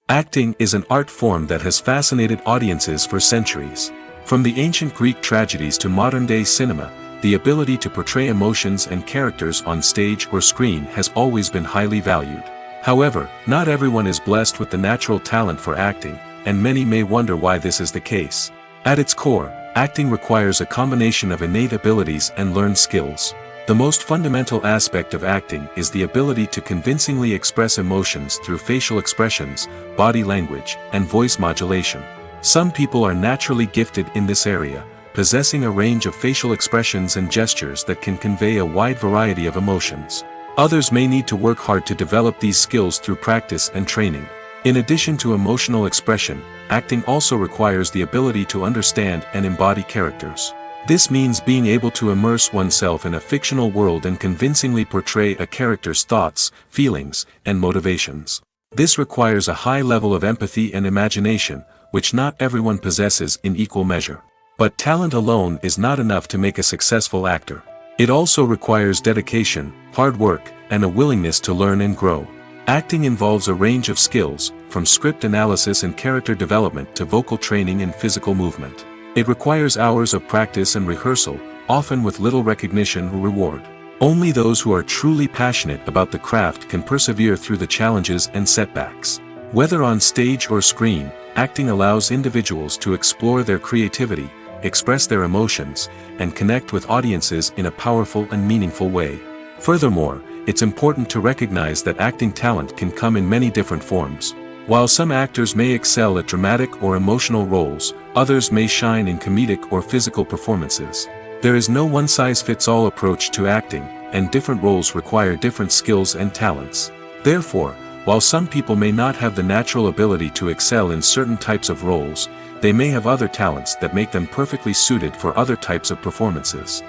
Acting is an art form that has fascinated audiences for centuries. From the ancient Greek tragedies to modern-day cinema, the ability to portray emotions and characters on stage or screen has always been highly valued. However, not everyone is blessed with the natural talent for acting, and many may wonder why this is the case. At its core, acting requires a combination of innate abilities and learned skills. The most fundamental aspect of acting is the ability to convincingly express emotions through facial expressions, body language, and voice modulation. Some people are naturally gifted in this area, possessing a range of facial expressions and gestures that can convey a wide variety of emotions. Others may need to work hard to develop these skills through practice and training. In addition to emotional expression, acting also requires the ability to understand and embody characters. This means being able to immerse oneself in a fictional world and convincingly portray a character's thoughts, feelings, and motivations. This requires a high level of empathy and imagination, which not everyone possesses in equal measure. But talent alone is not enough to make a successful actor. It also requires dedication, hard work, and a willingness to learn and grow. Acting involves a range of skills, from script analysis and character development to vocal training and physical movement. It requires hours of practice and rehearsal, often with little recognition or reward. Only those who are truly passionate about the craft can persevere through the challenges and setbacks. Whether on stage or screen, acting allows individuals to explore their creativity, express their emotions, and connect with audiences in a powerful and meaningful way. Furthermore, it's important to recognize that acting talent can come in many different forms. While some actors may excel at dramatic or emotional roles, others may shine in comedic or physical performances. There is no one-size-fits-all approach to acting, and different roles require different skills and talents. Therefore, while some people may not have the natural ability to excel in certain types of roles, they may have other talents that make them perfectly suited for other types of performances.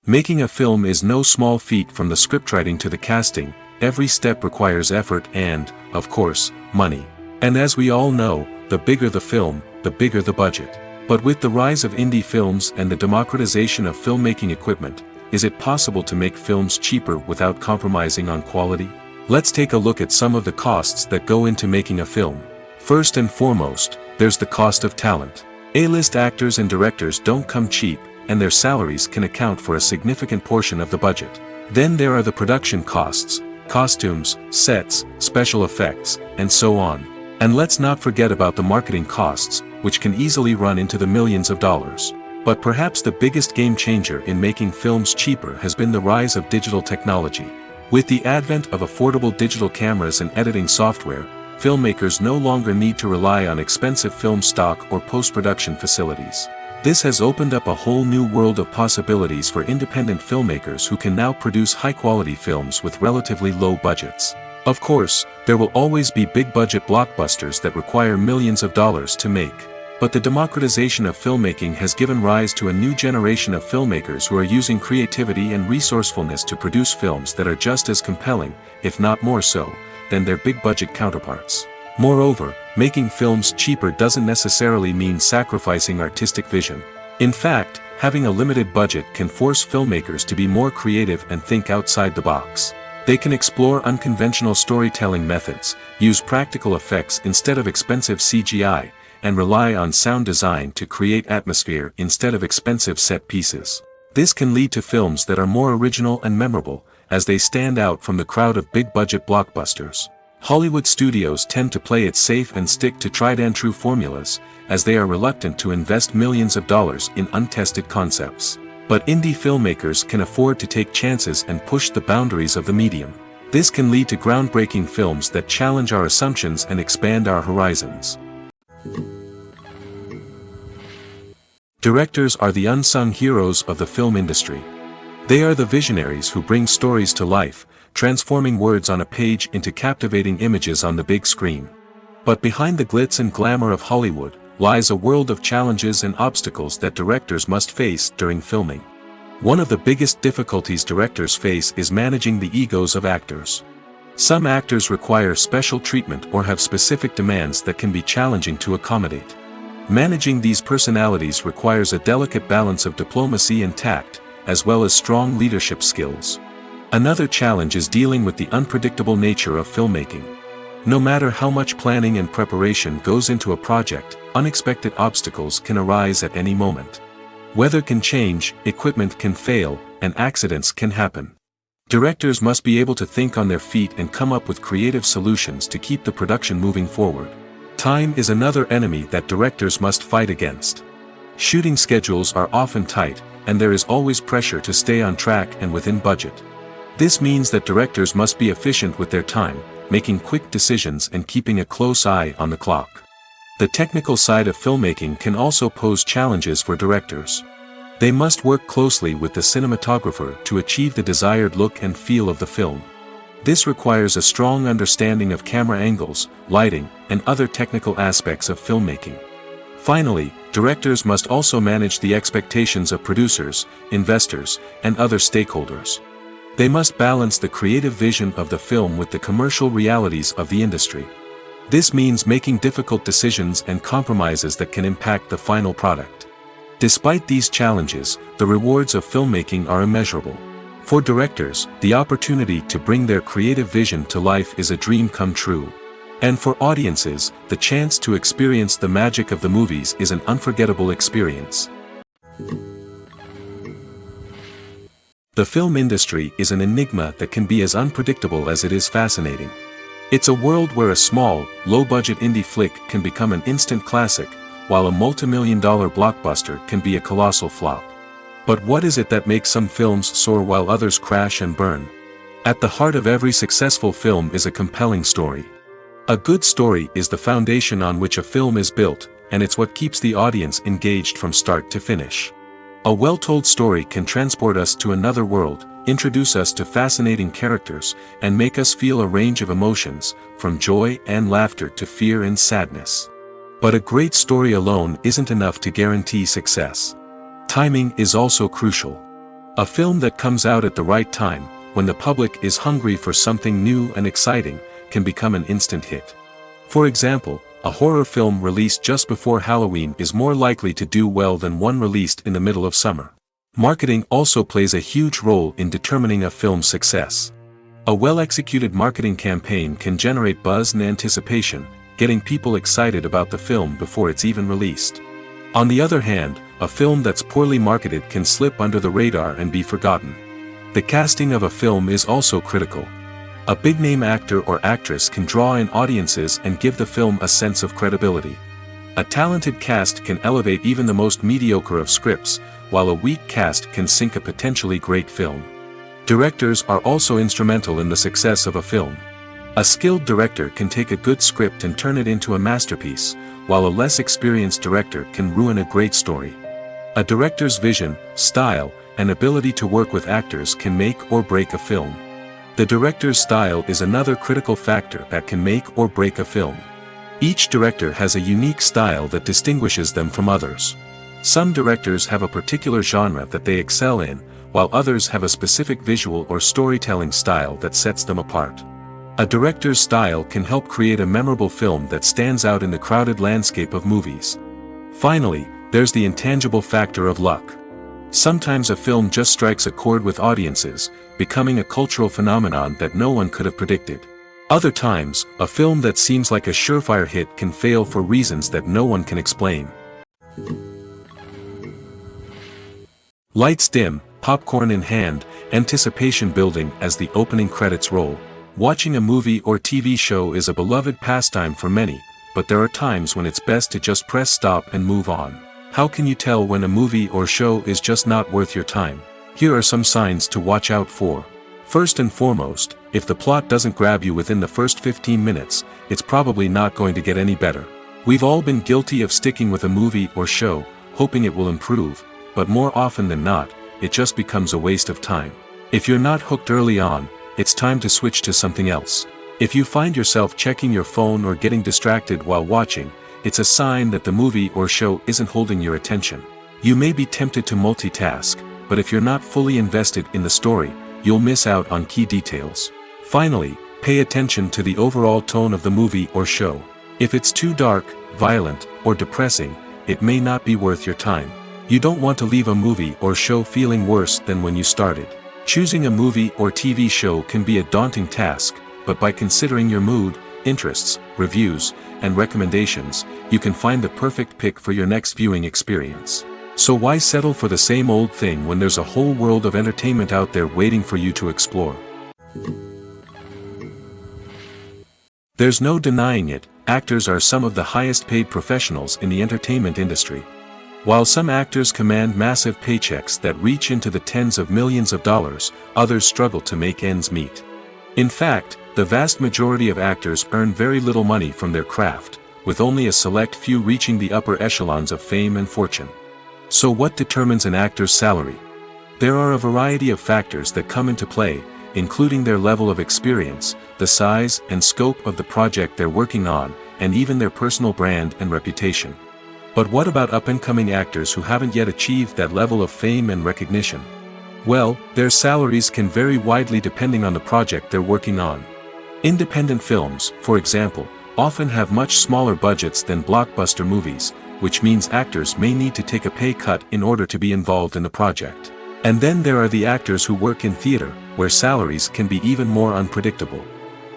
Making a film is no small feat. From the scriptwriting to the casting, every step requires effort and, of course, money. And as we all know, the bigger the film, the bigger the budget. But with the rise of indie films and the democratization of filmmaking equipment, is it possible to make films cheaper without compromising on quality? Let's take a look at some of the costs that go into making a film. First and foremost, there's the cost of talent. A-list actors and directors don't come cheap, and their salaries can account for a significant portion of the budget. Then there are the production costs, costumes, sets, special effects, and so on. And let's not forget about the marketing costs, which can easily run into the millions of dollars. But perhaps the biggest game changer in making films cheaper has been the rise of digital technology. With the advent of affordable digital cameras and editing software, filmmakers no longer need to rely on expensive film stock or post-production facilities. This has opened up a whole new world of possibilities for independent filmmakers who can now produce high-quality films with relatively low budgets. Of course, there will always be big-budget blockbusters that require millions of dollars to make. But the democratization of filmmaking has given rise to a new generation of filmmakers who are using creativity and resourcefulness to produce films that are just as compelling, if not more so, than their big-budget counterparts. Moreover, making films cheaper doesn't necessarily mean sacrificing artistic vision. In fact, having a limited budget can force filmmakers to be more creative and think outside the box. They can explore unconventional storytelling methods, use practical effects instead of expensive CGI, and rely on sound design to create atmosphere instead of expensive set pieces. This can lead to films that are more original and memorable, as they stand out from the crowd of big-budget blockbusters. Hollywood studios tend to play it safe and stick to tried-and-true formulas, as they are reluctant to invest millions of dollars in untested concepts. But indie filmmakers can afford to take chances and push the boundaries of the medium. This can lead to groundbreaking films that challenge our assumptions and expand our horizons. Directors are the unsung heroes of the film industry. They are the visionaries who bring stories to life, transforming words on a page into captivating images on the big screen. But behind the glitz and glamour of Hollywood lies a world of challenges and obstacles that directors must face during filming. One of the biggest difficulties directors face is managing the egos of actors. Some actors require special treatment or have specific demands that can be challenging to accommodate. Managing these personalities requires a delicate balance of diplomacy and tact, as well as strong leadership skills. Another challenge is dealing with the unpredictable nature of filmmaking. No matter how much planning and preparation goes into a project, unexpected obstacles can arise at any moment. Weather can change, equipment can fail, and accidents can happen. Directors must be able to think on their feet and come up with creative solutions to keep the production moving forward. Time is another enemy that directors must fight against. Shooting schedules are often tight, and there is always pressure to stay on track and within budget. This means that directors must be efficient with their time, making quick decisions and keeping a close eye on the clock. The technical side of filmmaking can also pose challenges for directors. They must work closely with the cinematographer to achieve the desired look and feel of the film. This requires a strong understanding of camera angles, lighting, and other technical aspects of filmmaking. Finally, directors must also manage the expectations of producers, investors, and other stakeholders. They must balance the creative vision of the film with the commercial realities of the industry. This means making difficult decisions and compromises that can impact the final product. Despite these challenges, the rewards of filmmaking are immeasurable. For directors, the opportunity to bring their creative vision to life is a dream come true. And for audiences, the chance to experience the magic of the movies is an unforgettable experience. The film industry is an enigma that can be as unpredictable as it is fascinating. It's a world where a small, low-budget indie flick can become an instant classic, while a multi-million-dollar blockbuster can be a colossal flop. But what is it that makes some films soar while others crash and burn? At the heart of every successful film is a compelling story. A good story is the foundation on which a film is built, and it's what keeps the audience engaged from start to finish. A well-told story can transport us to another world, introduce us to fascinating characters, and make us feel a range of emotions, from joy and laughter to fear and sadness. But a great story alone isn't enough to guarantee success. Timing is also crucial. A film that comes out at the right time, when the public is hungry for something new and exciting, can become an instant hit. For example, a horror film released just before Halloween is more likely to do well than one released in the middle of summer. Marketing also plays a huge role in determining a film's success. A well-executed marketing campaign can generate buzz and anticipation, getting people excited about the film before it's even released. On the other hand, a film that's poorly marketed can slip under the radar and be forgotten. The casting of a film is also critical. A big-name actor or actress can draw in audiences and give the film a sense of credibility. A talented cast can elevate even the most mediocre of scripts, while a weak cast can sink a potentially great film. Directors are also instrumental in the success of a film. A skilled director can take a good script and turn it into a masterpiece, while a less experienced director can ruin a great story. A director's vision, style, and ability to work with actors can make or break a film. The director's style is another critical factor that can make or break a film. Each director has a unique style that distinguishes them from others. Some directors have a particular genre that they excel in, while others have a specific visual or storytelling style that sets them apart. A director's style can help create a memorable film that stands out in the crowded landscape of movies. Finally, there's the intangible factor of luck. Sometimes a film just strikes a chord with audiences, becoming a cultural phenomenon that no one could have predicted. Other times, a film that seems like a surefire hit can fail for reasons that no one can explain. Lights dim, popcorn in hand, anticipation building as the opening credits roll. Watching a movie or TV show is a beloved pastime for many, but there are times when it's best to just press stop and move on. How can you tell when a movie or show is just not worth your time? Here are some signs to watch out for. First and foremost, if the plot doesn't grab you within the first 15 minutes, it's probably not going to get any better. We've all been guilty of sticking with a movie or show, hoping it will improve, but more often than not, it just becomes a waste of time. If you're not hooked early on, it's time to switch to something else. If you find yourself checking your phone or getting distracted while watching, it's a sign that the movie or show isn't holding your attention. You may be tempted to multitask, but if you're not fully invested in the story, you'll miss out on key details. Finally, pay attention to the overall tone of the movie or show. If it's too dark, violent, or depressing, it may not be worth your time. You don't want to leave a movie or show feeling worse than when you started. Choosing a movie or TV show can be a daunting task, but by considering your mood, interests, reviews, and recommendations, you can find the perfect pick for your next viewing experience. So why settle for the same old thing when there's a whole world of entertainment out there waiting for you to explore? There's no denying it, actors are some of the highest paid professionals in the entertainment industry. While some actors command massive paychecks that reach into the tens of millions of dollars, others struggle to make ends meet. In fact, the vast majority of actors earn very little money from their craft, with only a select few reaching the upper echelons of fame and fortune. So what determines an actor's salary? There are a variety of factors that come into play, including their level of experience, the size and scope of the project they're working on, and even their personal brand and reputation. But what about up-and-coming actors who haven't yet achieved that level of fame and recognition? Well, their salaries can vary widely depending on the project they're working on. Independent films, for example, often have much smaller budgets than blockbuster movies, which means actors may need to take a pay cut in order to be involved in the project. And then there are the actors who work in theater, where salaries can be even more unpredictable.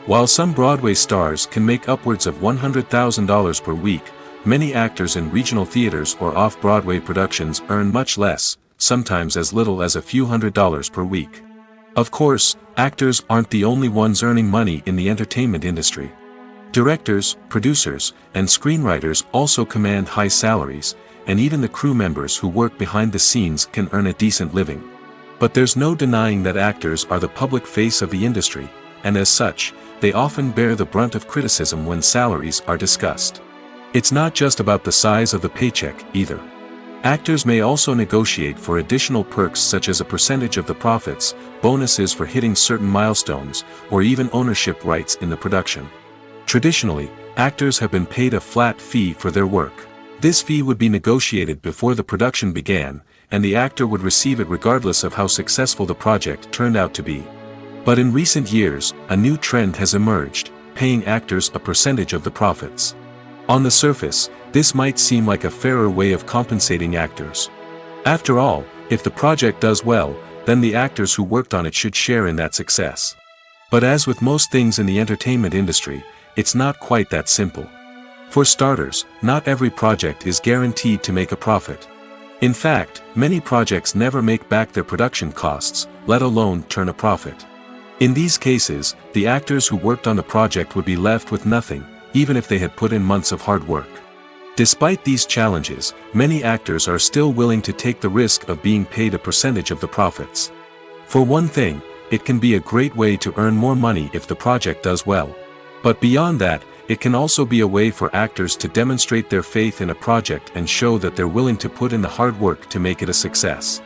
While some Broadway stars can make upwards of $100,000 per week, many actors in regional theaters or off-Broadway productions earn much less, sometimes as little as a few $100s per week. Of course, actors aren't the only ones earning money in the entertainment industry. Directors, producers, and screenwriters also command high salaries, and even the crew members who work behind the scenes can earn a decent living. But there's no denying that actors are the public face of the industry, and as such, they often bear the brunt of criticism when salaries are discussed. It's not just about the size of the paycheck, either. Actors may also negotiate for additional perks such as a percentage of the profits, bonuses for hitting certain milestones, or even ownership rights in the production. Traditionally, actors have been paid a flat fee for their work. This fee would be negotiated before the production began, and the actor would receive it regardless of how successful the project turned out to be. But in recent years, a new trend has emerged, paying actors a percentage of the profits. On the surface, this might seem like a fairer way of compensating actors. After all, if the project does well, then the actors who worked on it should share in that success. But as with most things in the entertainment industry, it's not quite that simple. For starters, not every project is guaranteed to make a profit. In fact, many projects never make back their production costs, let alone turn a profit. In these cases, the actors who worked on the project would be left with nothing, even if they had put in months of hard work. Despite these challenges, many actors are still willing to take the risk of being paid a percentage of the profits. For one thing, it can be a great way to earn more money if the project does well. But beyond that, it can also be a way for actors to demonstrate their faith in a project and show that they're willing to put in the hard work to make it a success.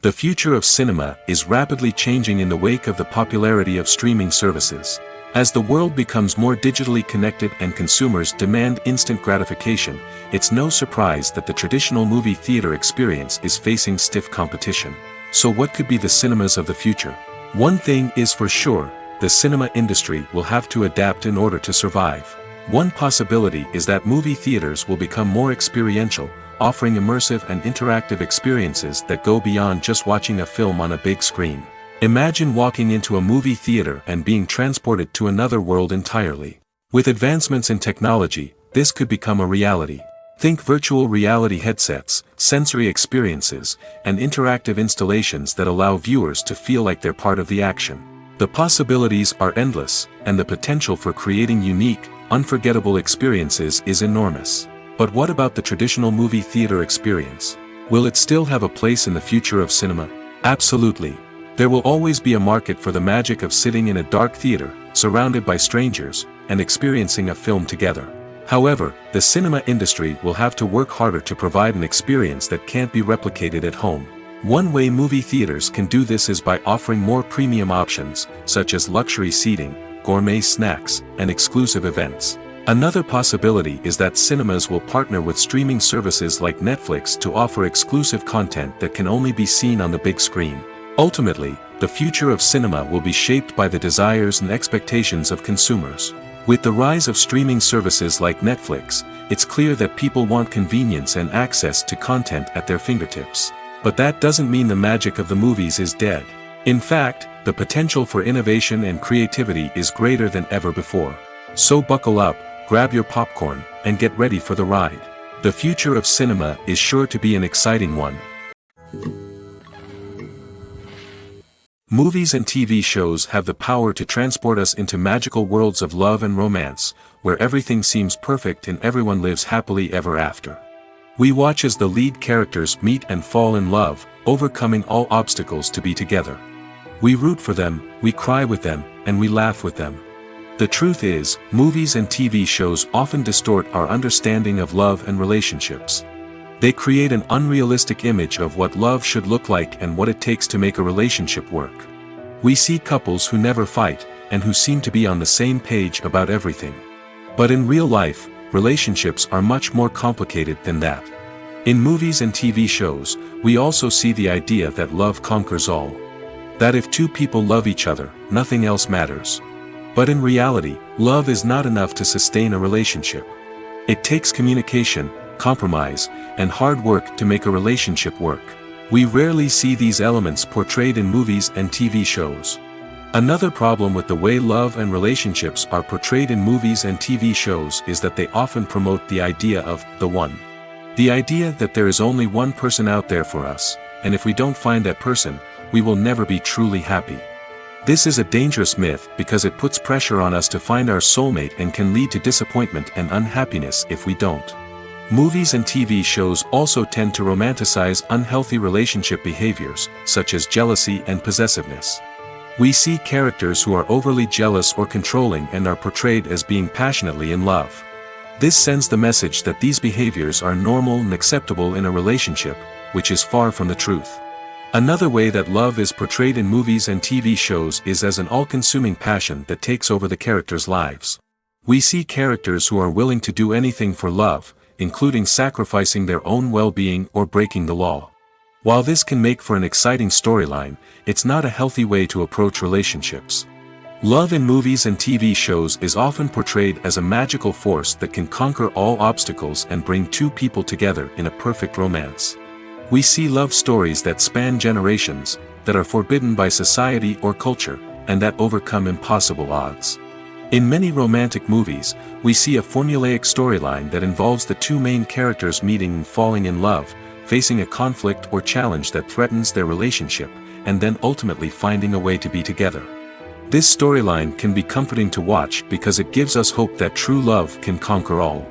The future of cinema is rapidly changing in the wake of the popularity of streaming services. As the world becomes more digitally connected and consumers demand instant gratification, it's no surprise that the traditional movie theater experience is facing stiff competition. So what could be the cinemas of the future? One thing is for sure, the cinema industry will have to adapt in order to survive. One possibility is that movie theaters will become more experiential, offering immersive and interactive experiences that go beyond just watching a film on a big screen. Imagine walking into a movie theater and being transported to another world entirely. With advancements in technology, this could become a reality. Think virtual reality headsets, sensory experiences, and interactive installations that allow viewers to feel like they're part of the action. The possibilities are endless, and the potential for creating unique, unforgettable experiences is enormous. But what about the traditional movie theater experience? Will it still have a place in the future of cinema? Absolutely. There will always be a market for the magic of sitting in a dark theater, surrounded by strangers, and experiencing a film together. However, the cinema industry will have to work harder to provide an experience that can't be replicated at home. One way movie theaters can do this is by offering more premium options, such as luxury seating, gourmet snacks, and exclusive events. Another possibility is that cinemas will partner with streaming services like Netflix to offer exclusive content that can only be seen on the big screen. Ultimately, the future of cinema will be shaped by the desires and expectations of consumers. With the rise of streaming services like Netflix, it's clear that people want convenience and access to content at their fingertips. But that doesn't mean the magic of the movies is dead. In fact, the potential for innovation and creativity is greater than ever before. So buckle up, grab your popcorn, and get ready for the ride. The future of cinema is sure to be an exciting one. Movies and TV shows have the power to transport us into magical worlds of love and romance, where everything seems perfect and everyone lives happily ever after. We watch as the lead characters meet and fall in love, overcoming all obstacles to be together. We root for them, we cry with them, and we laugh with them. The truth is, movies and TV shows often distort our understanding of love and relationships. They create an unrealistic image of what love should look like and what it takes to make a relationship work. We see couples who never fight, and who seem to be on the same page about everything. But in real life, relationships are much more complicated than that. In movies and TV shows, we also see the idea that love conquers all. That if two people love each other, nothing else matters. But in reality, love is not enough to sustain a relationship. It takes communication, compromise, and hard work to make a relationship work. We rarely see these elements portrayed in movies and TV shows. Another problem with the way love and relationships are portrayed in movies and TV shows is that they often promote the idea of the one. The idea that there is only one person out there for us, and if we don't find that person, we will never be truly happy. This is a dangerous myth because it puts pressure on us to find our soulmate and can lead to disappointment and unhappiness if we don't. Movies and TV shows also tend to romanticize unhealthy relationship behaviors, such as jealousy and possessiveness. We see characters who are overly jealous or controlling and are portrayed as being passionately in love. This sends the message that these behaviors are normal and acceptable in a relationship, which is far from the truth. Another way that love is portrayed in movies and TV shows is as an all-consuming passion that takes over the characters' lives. We see characters who are willing to do anything for love, including sacrificing their own well-being or breaking the law. While this can make for an exciting storyline, it's not a healthy way to approach relationships. Love in movies and TV shows is often portrayed as a magical force that can conquer all obstacles and bring two people together in a perfect romance. We see love stories that span generations, that are forbidden by society or culture, and that overcome impossible odds. In many romantic movies, we see a formulaic storyline that involves the two main characters meeting and falling in love, facing a conflict or challenge that threatens their relationship, and then ultimately finding a way to be together. This storyline can be comforting to watch because it gives us hope that true love can conquer all.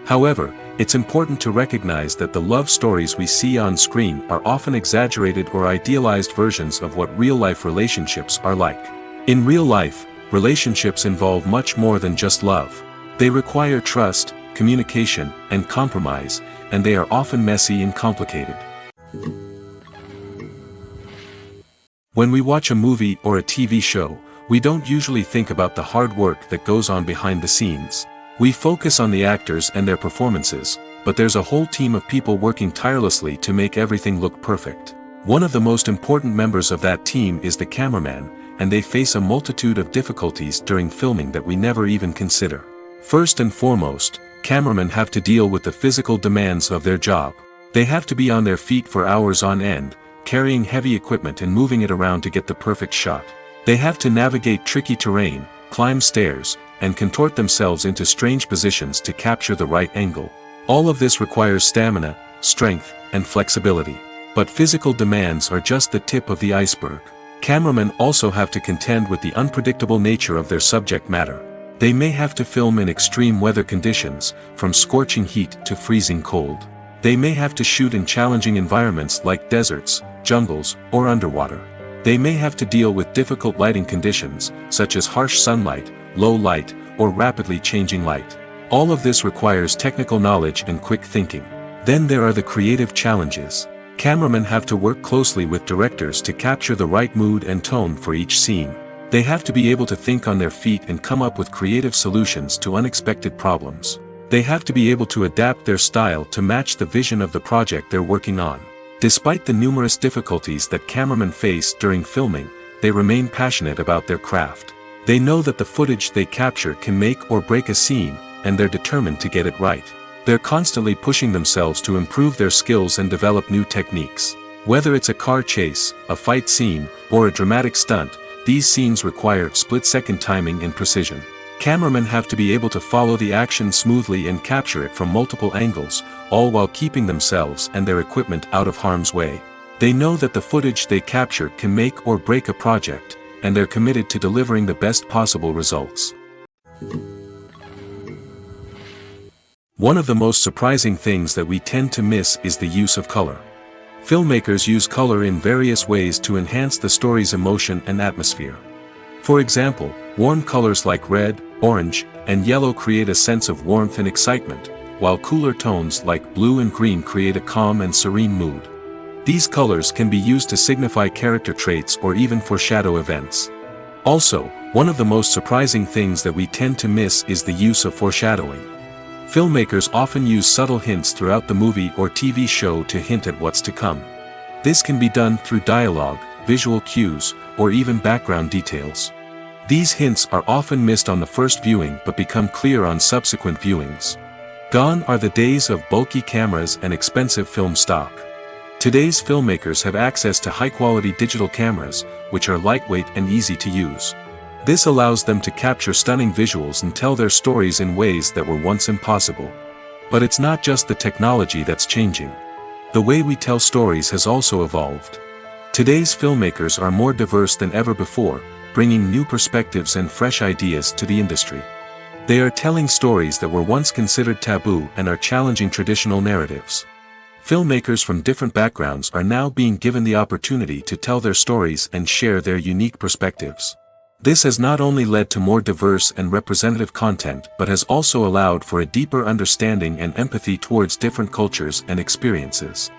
However, it's important to recognize that the love stories we see on screen are often exaggerated or idealized versions of what real-life relationships are like. In real life, relationships involve much more than just love. They require trust, communication, and compromise, and they are often messy and complicated. When we watch a movie or a TV show, we don't usually think about the hard work that goes on behind the scenes. We focus on the actors and their performances, but there's a whole team of people working tirelessly to make everything look perfect. One of the most important members of that team is the cameraman, and they face a multitude of difficulties during filming that we never even consider. First and foremost, cameramen have to deal with the physical demands of their job. They have to be on their feet for hours on end, carrying heavy equipment and moving it around to get the perfect shot. They have to navigate tricky terrain, climb stairs, and contort themselves into strange positions to capture the right angle. All of this requires stamina, strength, and flexibility. But physical demands are just the tip of the iceberg. Cameramen also have to contend with the unpredictable nature of their subject matter. They may have to film in extreme weather conditions, from scorching heat to freezing cold. They may have to shoot in challenging environments like deserts, jungles, or underwater. They may have to deal with difficult lighting conditions, such as harsh sunlight, low light, or rapidly changing light. All of this requires technical knowledge and quick thinking. Then there are the creative challenges. Cameramen have to work closely with directors to capture the right mood and tone for each scene. They have to be able to think on their feet and come up with creative solutions to unexpected problems. They have to be able to adapt their style to match the vision of the project they're working on. Despite the numerous difficulties that cameramen face during filming, they remain passionate about their craft. They know that the footage they capture can make or break a scene, and they're determined to get it right. They're constantly pushing themselves to improve their skills and develop new techniques. Whether it's a car chase, a fight scene, or a dramatic stunt, these scenes require split-second timing and precision. Cameramen have to be able to follow the action smoothly and capture it from multiple angles, all while keeping themselves and their equipment out of harm's way. They know that the footage they capture can make or break a project, and they're committed to delivering the best possible results. One of the most surprising things that we tend to miss is the use of color. Filmmakers use color in various ways to enhance the story's emotion and atmosphere. For example, warm colors like red, orange, and yellow create a sense of warmth and excitement, while cooler tones like blue and green create a calm and serene mood. These colors can be used to signify character traits or even foreshadow events. Also, one of the most surprising things that we tend to miss is the use of foreshadowing. Filmmakers often use subtle hints throughout the movie or TV show to hint at what's to come. This can be done through dialogue, visual cues, or even background details. These hints are often missed on the first viewing but become clear on subsequent viewings. Gone are the days of bulky cameras and expensive film stock. Today's filmmakers have access to high-quality digital cameras, which are lightweight and easy to use. This allows them to capture stunning visuals and tell their stories in ways that were once impossible. But it's not just the technology that's changing. The way we tell stories has also evolved. Today's filmmakers are more diverse than ever before, bringing new perspectives and fresh ideas to the industry. They are telling stories that were once considered taboo and are challenging traditional narratives. Filmmakers from different backgrounds are now being given the opportunity to tell their stories and share their unique perspectives. This has not only led to more diverse and representative content but has also allowed for a deeper understanding and empathy towards different cultures and experiences.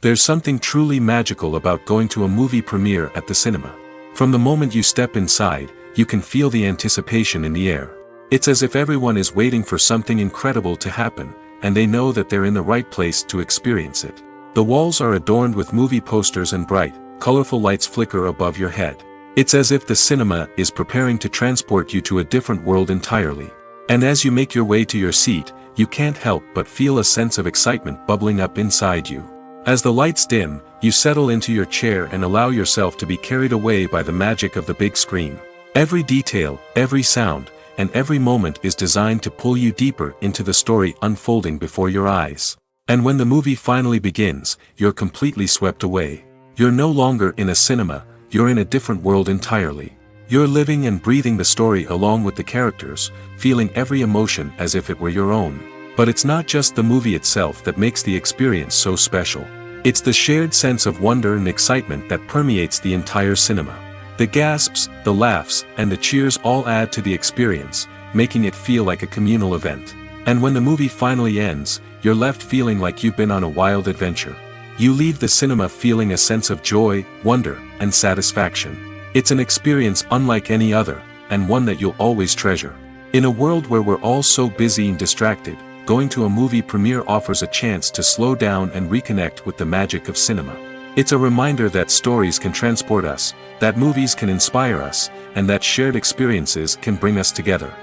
There's something truly magical about going to a movie premiere at the cinema. From the moment you step inside, you can feel the anticipation in the air. It's as if everyone is waiting for something incredible to happen, and they know that they're in the right place to experience it. The walls are adorned with movie posters and bright, colorful lights flicker above your head. It's as if the cinema is preparing to transport you to a different world entirely. And as you make your way to your seat, you can't help but feel a sense of excitement bubbling up inside you. As the lights dim, you settle into your chair and allow yourself to be carried away by the magic of the big screen. Every detail, every sound, and every moment is designed to pull you deeper into the story unfolding before your eyes. And when the movie finally begins, you're completely swept away. You're no longer in a cinema, you're in a different world entirely. You're living and breathing the story along with the characters, feeling every emotion as if it were your own. But it's not just the movie itself that makes the experience so special. It's the shared sense of wonder and excitement that permeates the entire cinema. The gasps, the laughs, and the cheers all add to the experience, making it feel like a communal event. And when the movie finally ends, you're left feeling like you've been on a wild adventure. You leave the cinema feeling a sense of joy, wonder, and satisfaction. It's an experience unlike any other, and one that you'll always treasure. In a world where we're all so busy and distracted, going to a movie premiere offers a chance to slow down and reconnect with the magic of cinema. It's a reminder that stories can transport us, that movies can inspire us, and that shared experiences can bring us together.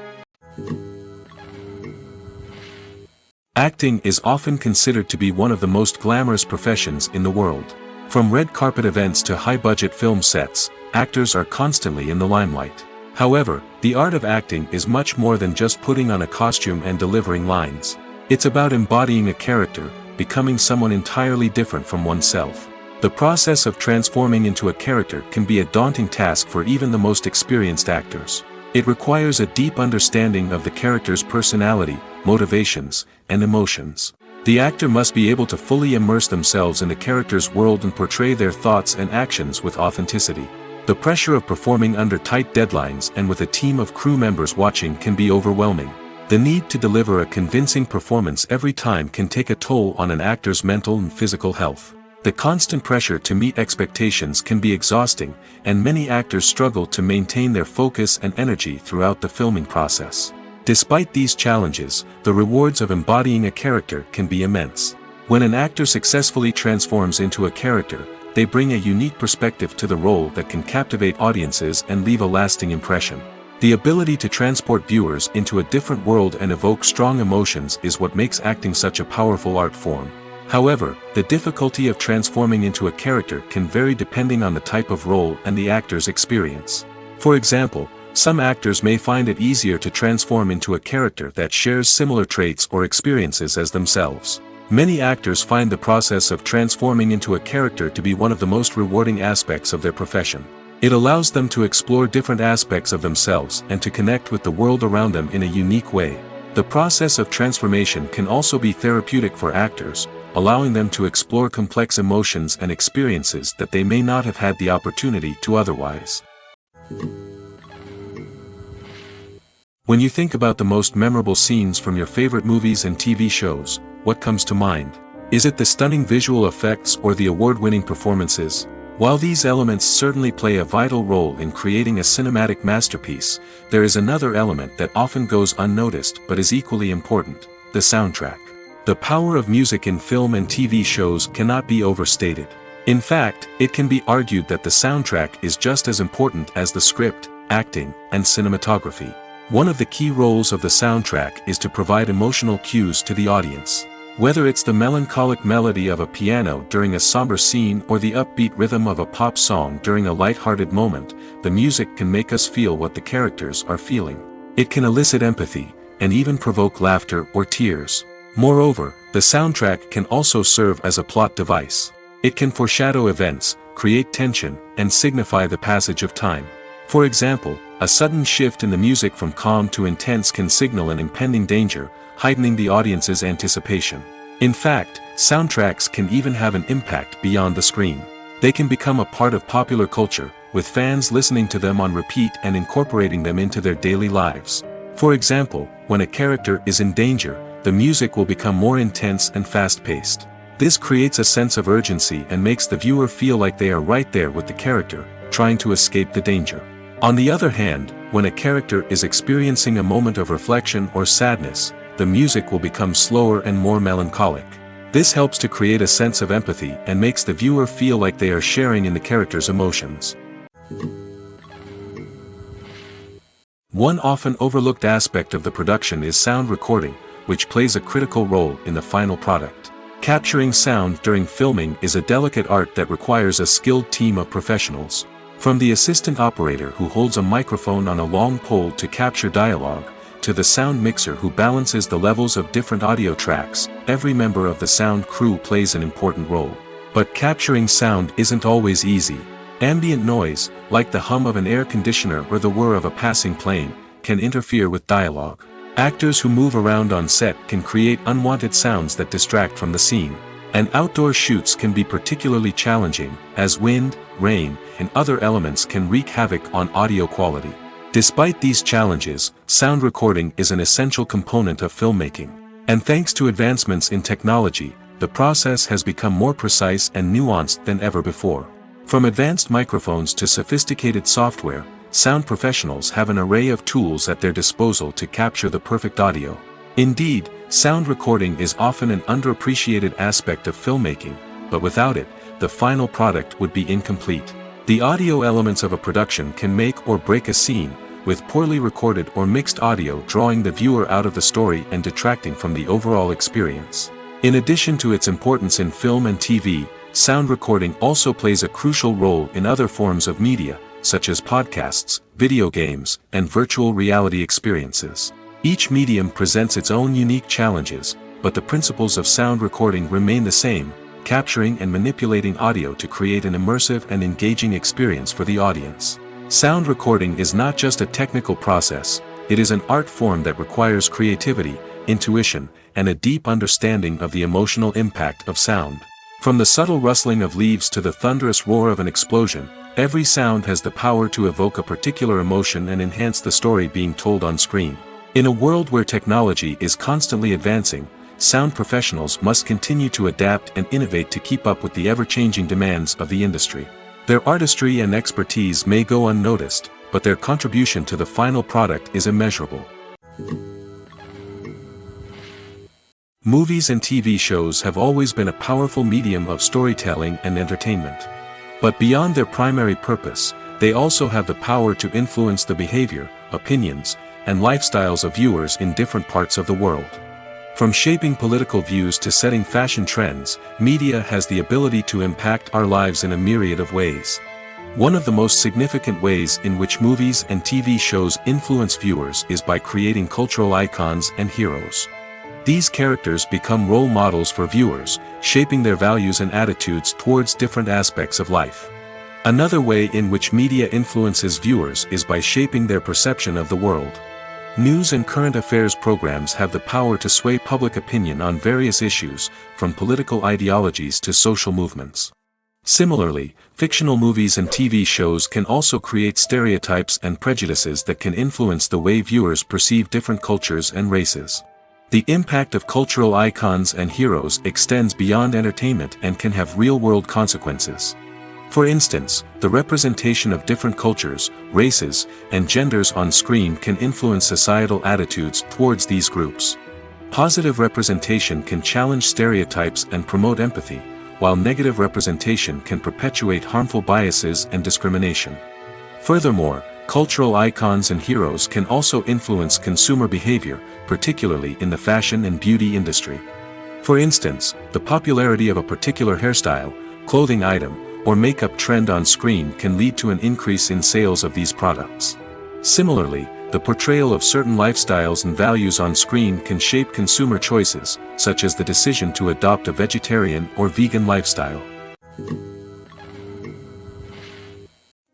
Acting is often considered to be one of the most glamorous professions in the world. From red carpet events to high-budget film sets, actors are constantly in the limelight. However, the art of acting is much more than just putting on a costume and delivering lines. It's about embodying a character, becoming someone entirely different from oneself. The process of transforming into a character can be a daunting task for even the most experienced actors. It requires a deep understanding of the character's personality, motivations, and emotions. The actor must be able to fully immerse themselves in the character's world and portray their thoughts and actions with authenticity. The pressure of performing under tight deadlines and with a team of crew members watching can be overwhelming. The need to deliver a convincing performance every time can take a toll on an actor's mental and physical health. The constant pressure to meet expectations can be exhausting, and many actors struggle to maintain their focus and energy throughout the filming process. Despite these challenges, the rewards of embodying a character can be immense. When an actor successfully transforms into a character, they bring a unique perspective to the role that can captivate audiences and leave a lasting impression. The ability to transport viewers into a different world and evoke strong emotions is what makes acting such a powerful art form. However, the difficulty of transforming into a character can vary depending on the type of role and the actor's experience. For example, some actors may find it easier to transform into a character that shares similar traits or experiences as themselves. Many actors find the process of transforming into a character to be one of the most rewarding aspects of their profession. It allows them to explore different aspects of themselves and to connect with the world around them in a unique way. The process of transformation can also be therapeutic for actors, allowing them to explore complex emotions and experiences that they may not have had the opportunity to otherwise. When you think about the most memorable scenes from your favorite movies and TV shows, what comes to mind? Is it the stunning visual effects or the award-winning performances? While these elements certainly play a vital role in creating a cinematic masterpiece, there is another element that often goes unnoticed but is equally important: the soundtrack. The power of music in film and TV shows cannot be overstated. In fact, it can be argued that the soundtrack is just as important as the script, acting, and cinematography. One of the key roles of the soundtrack is to provide emotional cues to the audience. Whether it's the melancholic melody of a piano during a somber scene or the upbeat rhythm of a pop song during a light-hearted moment, the music can make us feel what the characters are feeling. It can elicit empathy, and even provoke laughter or tears. Moreover, the soundtrack can also serve as a plot device. It can foreshadow events, create tension, and signify the passage of time. For example, a sudden shift in the music from calm to intense can signal an impending danger, heightening the audience's anticipation. In fact, soundtracks can even have an impact beyond the screen. They can become a part of popular culture, with fans listening to them on repeat and incorporating them into their daily lives. For example, when a character is in danger, the music will become more intense and fast-paced. This creates a sense of urgency and makes the viewer feel like they are right there with the character, trying to escape the danger. On the other hand, when a character is experiencing a moment of reflection or sadness, the music will become slower and more melancholic. This helps to create a sense of empathy and makes the viewer feel like they are sharing in the character's emotions. One often overlooked aspect of the production is sound recording, which plays a critical role in the final product. Capturing sound during filming is a delicate art that requires a skilled team of professionals. From the assistant operator who holds a microphone on a long pole to capture dialogue, to the sound mixer who balances the levels of different audio tracks, every member of the sound crew plays an important role. But capturing sound isn't always easy. Ambient noise, like the hum of an air conditioner or the whir of a passing plane, can interfere with dialogue. Actors who move around on set can create unwanted sounds that distract from the scene. And outdoor shoots can be particularly challenging, as wind, rain, and other elements can wreak havoc on audio quality. Despite these challenges, sound recording is an essential component of filmmaking. And thanks to advancements in technology, the process has become more precise and nuanced than ever before. From advanced microphones to sophisticated software, sound professionals have an array of tools at their disposal to capture the perfect audio. Indeed, sound recording is often an underappreciated aspect of filmmaking, but without it, the final product would be incomplete. The audio elements of a production can make or break a scene, with poorly recorded or mixed audio drawing the viewer out of the story and detracting from the overall experience. In addition to its importance in film and TV, sound recording also plays a crucial role in other forms of media, such as podcasts, video games, and virtual reality experiences. Each medium presents its own unique challenges, but the principles of sound recording remain the same, capturing and manipulating audio to create an immersive and engaging experience for the audience. Sound recording is not just a technical process, it is an art form that requires creativity, intuition, and a deep understanding of the emotional impact of sound. From the subtle rustling of leaves to the thunderous roar of an explosion, every sound has the power to evoke a particular emotion and enhance the story being told on screen. In a world where technology is constantly advancing, sound professionals must continue to adapt and innovate to keep up with the ever-changing demands of the industry. Their artistry and expertise may go unnoticed, but their contribution to the final product is immeasurable. Movies and TV shows have always been a powerful medium of storytelling and entertainment. But beyond their primary purpose, they also have the power to influence the behavior, opinions, and lifestyles of viewers in different parts of the world. From shaping political views to setting fashion trends, media has the ability to impact our lives in a myriad of ways. One of the most significant ways in which movies and TV shows influence viewers is by creating cultural icons and heroes. These characters become role models for viewers, shaping their values and attitudes towards different aspects of life. Another way in which media influences viewers is by shaping their perception of the world. News and current affairs programs have the power to sway public opinion on various issues, from political ideologies to social movements. Similarly, fictional movies and TV shows can also create stereotypes and prejudices that can influence the way viewers perceive different cultures and races. The impact of cultural icons and heroes extends beyond entertainment and can have real-world consequences. For instance, the representation of different cultures, races, and genders on screen can influence societal attitudes towards these groups. Positive representation can challenge stereotypes and promote empathy, while negative representation can perpetuate harmful biases and discrimination. Furthermore, cultural icons and heroes can also influence consumer behavior, particularly in the fashion and beauty industry. For instance, the popularity of a particular hairstyle, clothing item, or makeup trend on screen can lead to an increase in sales of these products. Similarly, the portrayal of certain lifestyles and values on screen can shape consumer choices, such as the decision to adopt a vegetarian or vegan lifestyle.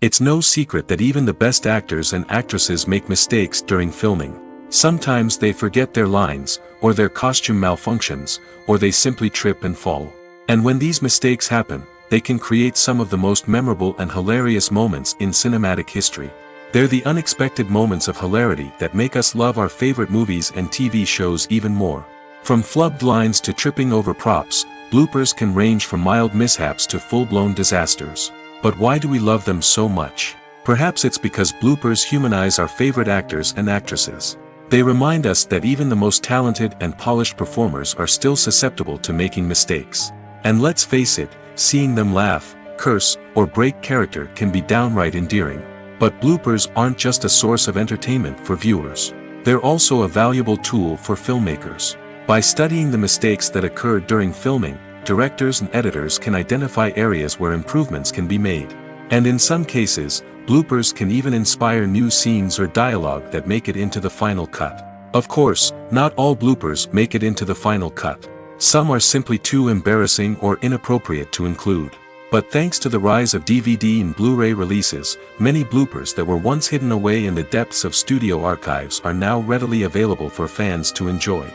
It's no secret that even the best actors and actresses make mistakes during filming. Sometimes they forget their lines, or their costume malfunctions, or they simply trip and fall. And when these mistakes happen, they can create some of the most memorable and hilarious moments in cinematic history. They're the unexpected moments of hilarity that make us love our favorite movies and TV shows even more. From flubbed lines to tripping over props, bloopers can range from mild mishaps to full-blown disasters. But why do we love them so much? Perhaps it's because bloopers humanize our favorite actors and actresses. They remind us that even the most talented and polished performers are still susceptible to making mistakes. And let's face it, seeing them laugh, curse, or break character can be downright endearing. But bloopers aren't just a source of entertainment for viewers. They're also a valuable tool for filmmakers. By studying the mistakes that occurred during filming, directors and editors can identify areas where improvements can be made. And in some cases, bloopers can even inspire new scenes or dialogue that make it into the final cut. Of course, not all bloopers make it into the final cut. Some are simply too embarrassing or inappropriate to include. But thanks to the rise of DVD and Blu-ray releases, many bloopers that were once hidden away in the depths of studio archives are now readily available for fans to enjoy.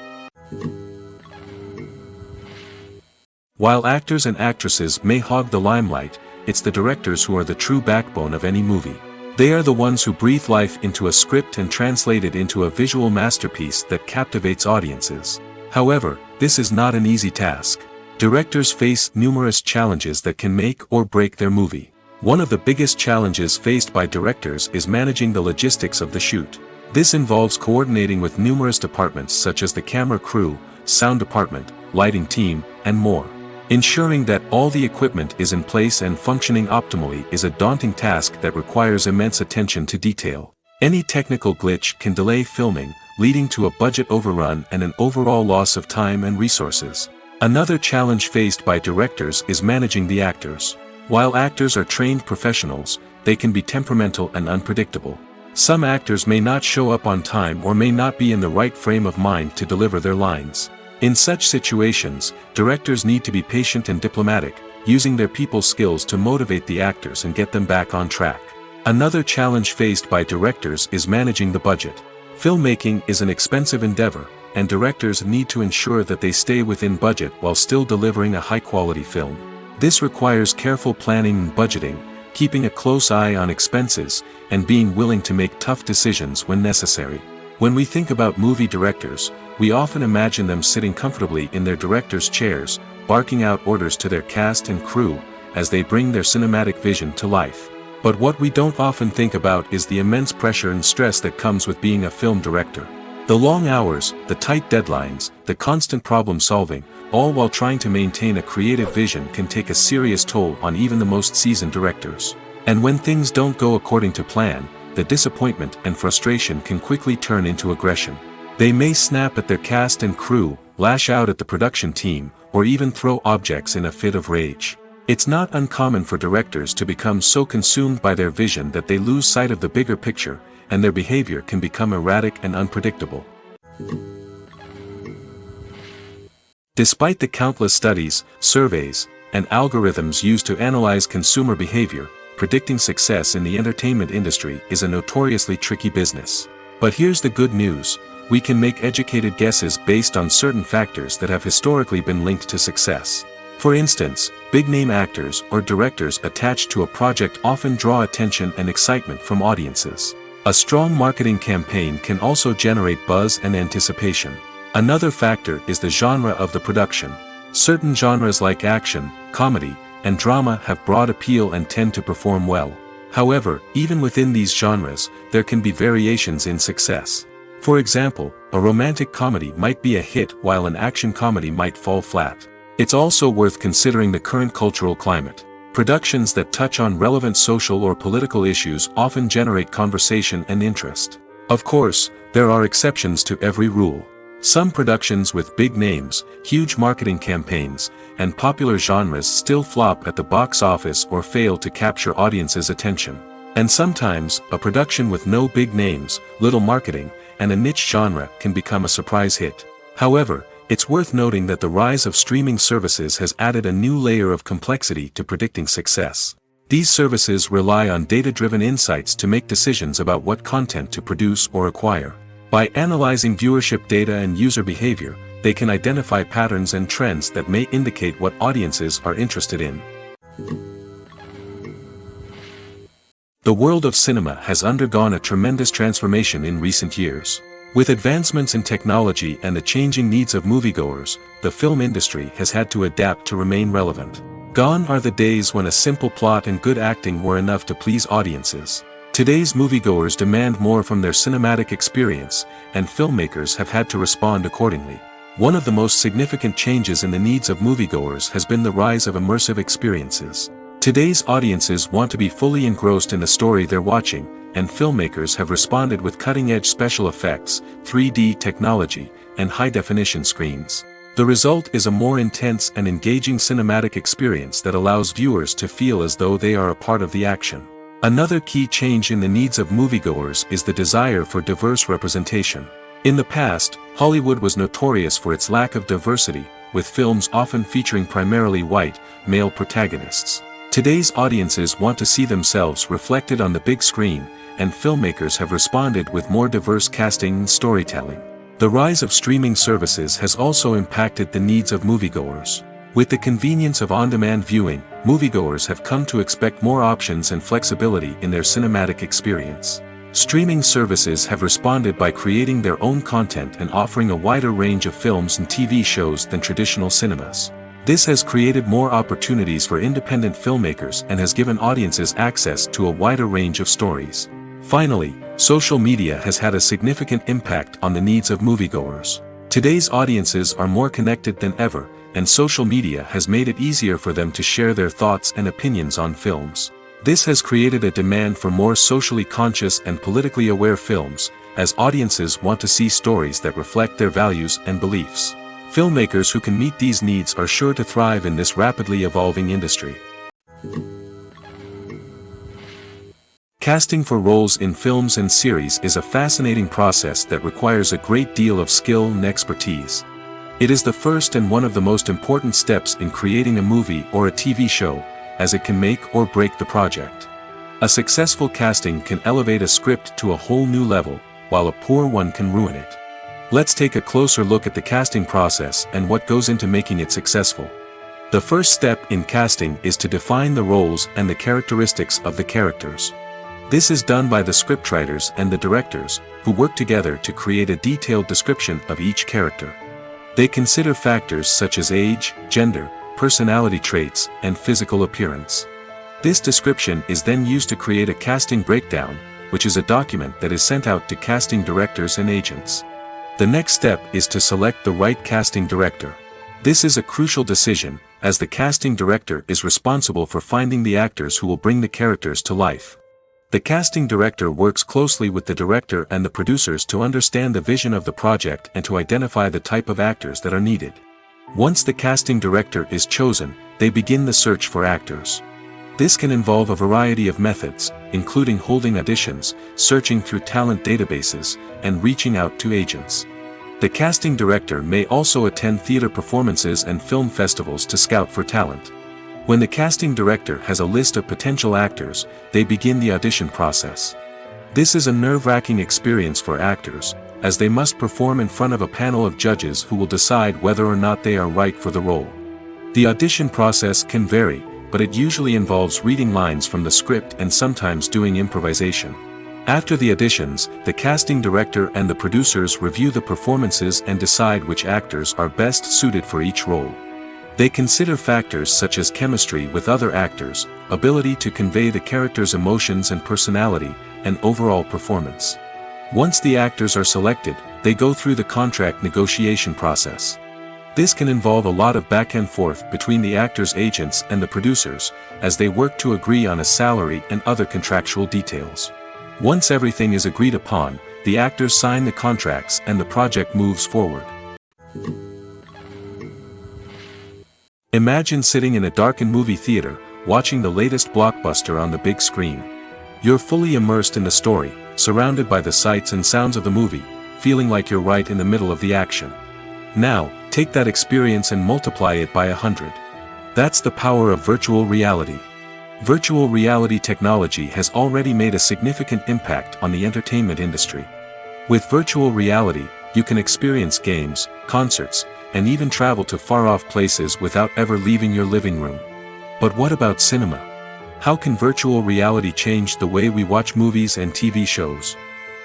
While actors and actresses may hog the limelight, it's the directors who are the true backbone of any movie. They are the ones who breathe life into a script and translate it into a visual masterpiece that captivates audiences. However, this is not an easy task. Directors face numerous challenges that can make or break their movie. One of the biggest challenges faced by directors is managing the logistics of the shoot. This involves coordinating with numerous departments such as the camera crew, sound department, lighting team, and more. Ensuring that all the equipment is in place and functioning optimally is a daunting task that requires immense attention to detail. Any technical glitch can delay filming, leading to a budget overrun and an overall loss of time and resources. Another challenge faced by directors is managing the actors. While actors are trained professionals, they can be temperamental and unpredictable. Some actors may not show up on time or may not be in the right frame of mind to deliver their lines. In such situations, directors need to be patient and diplomatic, using their people skills to motivate the actors and get them back on track. Another challenge faced by directors is managing the budget. Filmmaking is an expensive endeavor, and directors need to ensure that they stay within budget while still delivering a high-quality film. This requires careful planning and budgeting, keeping a close eye on expenses, and being willing to make tough decisions when necessary. When we think about movie directors, we often imagine them sitting comfortably in their director's chairs, barking out orders to their cast and crew, as they bring their cinematic vision to life. But what we don't often think about is the immense pressure and stress that comes with being a film director. The long hours, the tight deadlines, the constant problem solving, all while trying to maintain a creative vision can take a serious toll on even the most seasoned directors. And when things don't go according to plan, the disappointment and frustration can quickly turn into aggression. They may snap at their cast and crew, lash out at the production team, or even throw objects in a fit of rage. It's not uncommon for directors to become so consumed by their vision that they lose sight of the bigger picture, and their behavior can become erratic and unpredictable. Despite the countless studies, surveys, and algorithms used to analyze consumer behavior, predicting success in the entertainment industry is a notoriously tricky business. But here's the good news: we can make educated guesses based on certain factors that have historically been linked to success. For instance, big-name actors or directors attached to a project often draw attention and excitement from audiences. A strong marketing campaign can also generate buzz and anticipation. Another factor is the genre of the production. Certain genres like action, comedy, and drama have broad appeal and tend to perform well. However, even within these genres, there can be variations in success. For example, a romantic comedy might be a hit while an action comedy might fall flat. It's also worth considering the current cultural climate. Productions that touch on relevant social or political issues often generate conversation and interest. Of course, there are exceptions to every rule. Some productions with big names, huge marketing campaigns, and popular genres still flop at the box office or fail to capture audiences' attention. And sometimes, a production with no big names, little marketing, and a niche genre can become a surprise hit. However, it's worth noting that the rise of streaming services has added a new layer of complexity to predicting success. These services rely on data-driven insights to make decisions about what content to produce or acquire. By analyzing viewership data and user behavior, they can identify patterns and trends that may indicate what audiences are interested in. The world of cinema has undergone a tremendous transformation in recent years. With advancements in technology and the changing needs of moviegoers, the film industry has had to adapt to remain relevant. Gone are the days when a simple plot and good acting were enough to please audiences. Today's moviegoers demand more from their cinematic experience, and filmmakers have had to respond accordingly. One of the most significant changes in the needs of moviegoers has been the rise of immersive experiences. Today's audiences want to be fully engrossed in the story they're watching, and filmmakers have responded with cutting-edge special effects, 3D technology, and high-definition screens. The result is a more intense and engaging cinematic experience that allows viewers to feel as though they are a part of the action. Another key change in the needs of moviegoers is the desire for diverse representation. In the past, Hollywood was notorious for its lack of diversity, with films often featuring primarily white, male protagonists. Today's audiences want to see themselves reflected on the big screen, and filmmakers have responded with more diverse casting and storytelling. The rise of streaming services has also impacted the needs of moviegoers. With the convenience of on-demand viewing, moviegoers have come to expect more options and flexibility in their cinematic experience. Streaming services have responded by creating their own content and offering a wider range of films and TV shows than traditional cinemas. This has created more opportunities for independent filmmakers and has given audiences access to a wider range of stories. Finally, social media has had a significant impact on the needs of moviegoers. Today's audiences are more connected than ever, and social media has made it easier for them to share their thoughts and opinions on films. This has created a demand for more socially conscious and politically aware films, as audiences want to see stories that reflect their values and beliefs. Filmmakers who can meet these needs are sure to thrive in this rapidly evolving industry. Casting for roles in films and series is a fascinating process that requires a great deal of skill and expertise. It is the first and one of the most important steps in creating a movie or a TV show, as it can make or break the project. A successful casting can elevate a script to a whole new level, while a poor one can ruin it. Let's take a closer look at the casting process and what goes into making it successful. The first step in casting is to define the roles and the characteristics of the characters. This is done by the scriptwriters and the directors, who work together to create a detailed description of each character. They consider factors such as age, gender, personality traits, and physical appearance. This description is then used to create a casting breakdown, which is a document that is sent out to casting directors and agents. The next step is to select the right casting director. This is a crucial decision, as the casting director is responsible for finding the actors who will bring the characters to life. The casting director works closely with the director and the producers to understand the vision of the project and to identify the type of actors that are needed. Once the casting director is chosen, they begin the search for actors. This can involve a variety of methods, including holding auditions, searching through talent databases, and reaching out to agents. The casting director may also attend theater performances and film festivals to scout for talent. When the casting director has a list of potential actors, they begin the audition process. This is a nerve-wracking experience for actors, as they must perform in front of a panel of judges who will decide whether or not they are right for the role. The audition process can vary, but it usually involves reading lines from the script and sometimes doing improvisation. After the auditions, the casting director and the producers review the performances and decide which actors are best suited for each role. They consider factors such as chemistry with other actors, ability to convey the character's emotions and personality, and overall performance. Once the actors are selected, they go through the contract negotiation process. This can involve a lot of back and forth between the actors' agents and the producers, as they work to agree on a salary and other contractual details. Once everything is agreed upon, the actors sign the contracts and the project moves forward. Imagine sitting in a darkened movie theater, watching the latest blockbuster on the big screen. You're fully immersed in the story, surrounded by the sights and sounds of the movie, feeling like you're right in the middle of the action. Now, take that experience and multiply it by 100. That's the power of virtual reality. Virtual reality technology has already made a significant impact on the entertainment industry. With virtual reality, you can experience games, concerts, and even travel to far-off places without ever leaving your living room. But what about cinema? How can virtual reality change the way we watch movies and TV shows?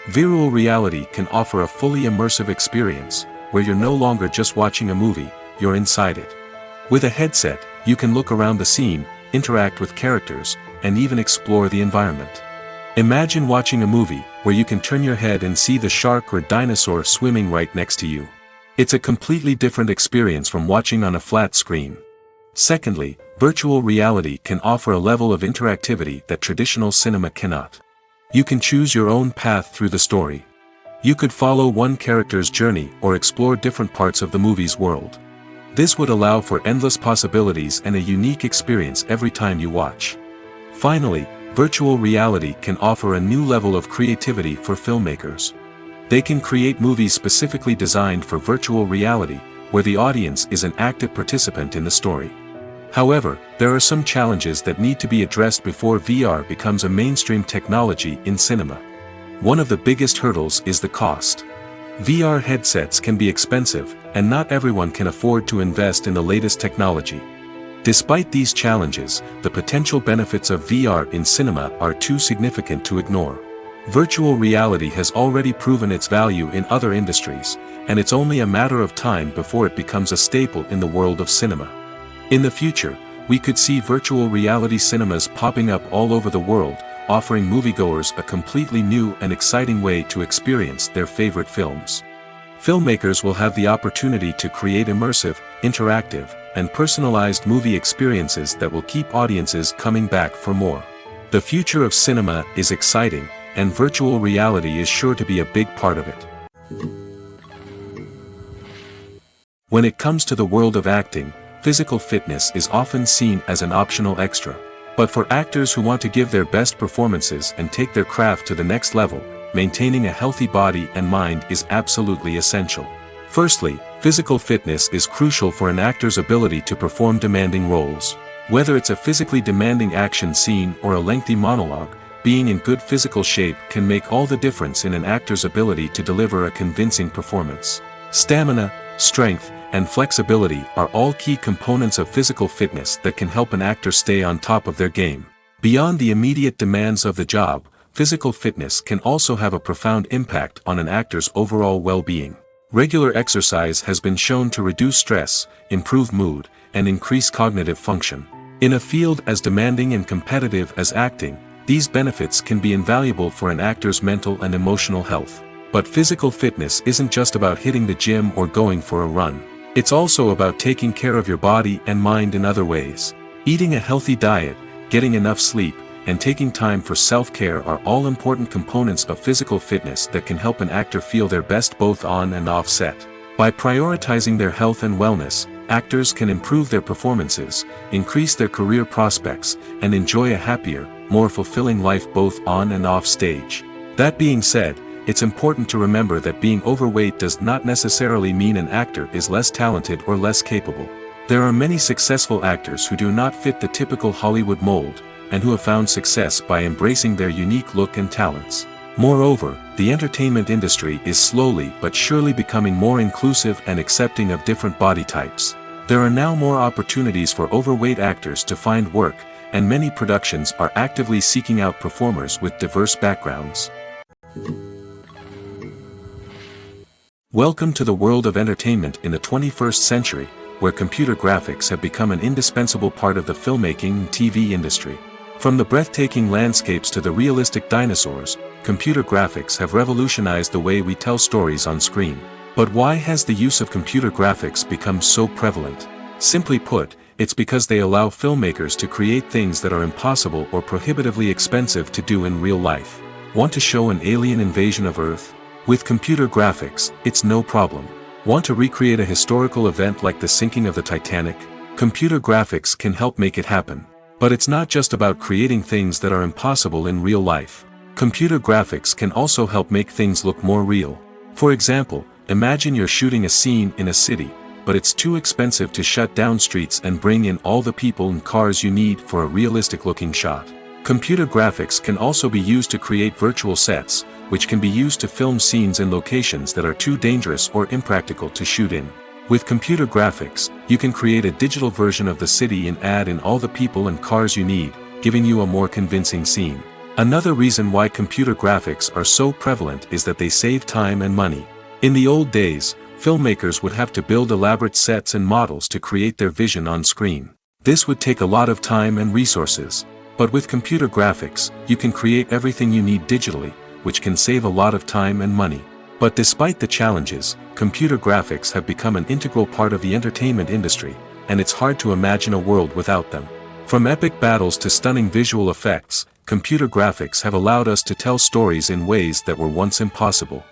Virtual reality can offer a fully immersive experience, where you're no longer just watching a movie, you're inside it. With a headset, you can look around the scene, interact with characters, and even explore the environment. Imagine watching a movie, where you can turn your head and see the shark or dinosaur swimming right next to you. It's a completely different experience from watching on a flat screen. Secondly, virtual reality can offer a level of interactivity that traditional cinema cannot. You can choose your own path through the story. You could follow one character's journey or explore different parts of the movie's world. This would allow for endless possibilities and a unique experience every time you watch. Finally, virtual reality can offer a new level of creativity for filmmakers. They can create movies specifically designed for virtual reality, where the audience is an active participant in the story. However, there are some challenges that need to be addressed before VR becomes a mainstream technology in cinema. One of the biggest hurdles is the cost. VR headsets can be expensive, and not everyone can afford to invest in the latest technology. Despite these challenges, the potential benefits of VR in cinema are too significant to ignore. Virtual reality has already proven its value in other industries, and it's only a matter of time before it becomes a staple in the world of cinema. In the future, we could see virtual reality cinemas popping up all over the world, offering moviegoers a completely new and exciting way to experience their favorite films. Filmmakers will have the opportunity to create immersive, interactive, and personalized movie experiences that will keep audiences coming back for more. The future of cinema is exciting, and virtual reality is sure to be a big part of it. When it comes to the world of acting, physical fitness is often seen as an optional extra. But for actors who want to give their best performances and take their craft to the next level, maintaining a healthy body and mind is absolutely essential. Firstly, physical fitness is crucial for an actor's ability to perform demanding roles. Whether it's a physically demanding action scene or a lengthy monologue, being in good physical shape can make all the difference in an actor's ability to deliver a convincing performance. Stamina, strength, and flexibility are all key components of physical fitness that can help an actor stay on top of their game. Beyond the immediate demands of the job, physical fitness can also have a profound impact on an actor's overall well-being. Regular exercise has been shown to reduce stress, improve mood, and increase cognitive function. In a field as demanding and competitive as acting, these benefits can be invaluable for an actor's mental and emotional health. But physical fitness isn't just about hitting the gym or going for a run. It's also about taking care of your body and mind in other ways. Eating a healthy diet, getting enough sleep, and taking time for self-care are all important components of physical fitness that can help an actor feel their best both on and off set. By prioritizing their health and wellness, actors can improve their performances, increase their career prospects, and enjoy a happier, more fulfilling life both on and off stage. That being said, it's important to remember that being overweight does not necessarily mean an actor is less talented or less capable. There are many successful actors who do not fit the typical Hollywood mold, and who have found success by embracing their unique look and talents. Moreover, the entertainment industry is slowly but surely becoming more inclusive and accepting of different body types. There are now more opportunities for overweight actors to find work, and many productions are actively seeking out performers with diverse backgrounds. Welcome to the world of entertainment in the 21st century, where computer graphics have become an indispensable part of the filmmaking and TV industry. From the breathtaking landscapes to the realistic dinosaurs, computer graphics have revolutionized the way we tell stories on screen. But why has the use of computer graphics become so prevalent? Simply put, it's because they allow filmmakers to create things that are impossible or prohibitively expensive to do in real life. Want to show an alien invasion of Earth? With computer graphics, it's no problem. Want to recreate a historical event like the sinking of the Titanic? Computer graphics can help make it happen. But it's not just about creating things that are impossible in real life. Computer graphics can also help make things look more real. For example, imagine you're shooting a scene in a city, but it's too expensive to shut down streets and bring in all the people and cars you need for a realistic-looking shot. Computer graphics can also be used to create virtual sets, which can be used to film scenes in locations that are too dangerous or impractical to shoot in. With computer graphics, you can create a digital version of the city and add in all the people and cars you need, giving you a more convincing scene. Another reason why computer graphics are so prevalent is that they save time and money. In the old days, filmmakers would have to build elaborate sets and models to create their vision on screen. This would take a lot of time and resources. But with computer graphics, you can create everything you need digitally, which can save a lot of time and money. But despite the challenges, computer graphics have become an integral part of the entertainment industry, and it's hard to imagine a world without them. From epic battles to stunning visual effects, computer graphics have allowed us to tell stories in ways that were once impossible.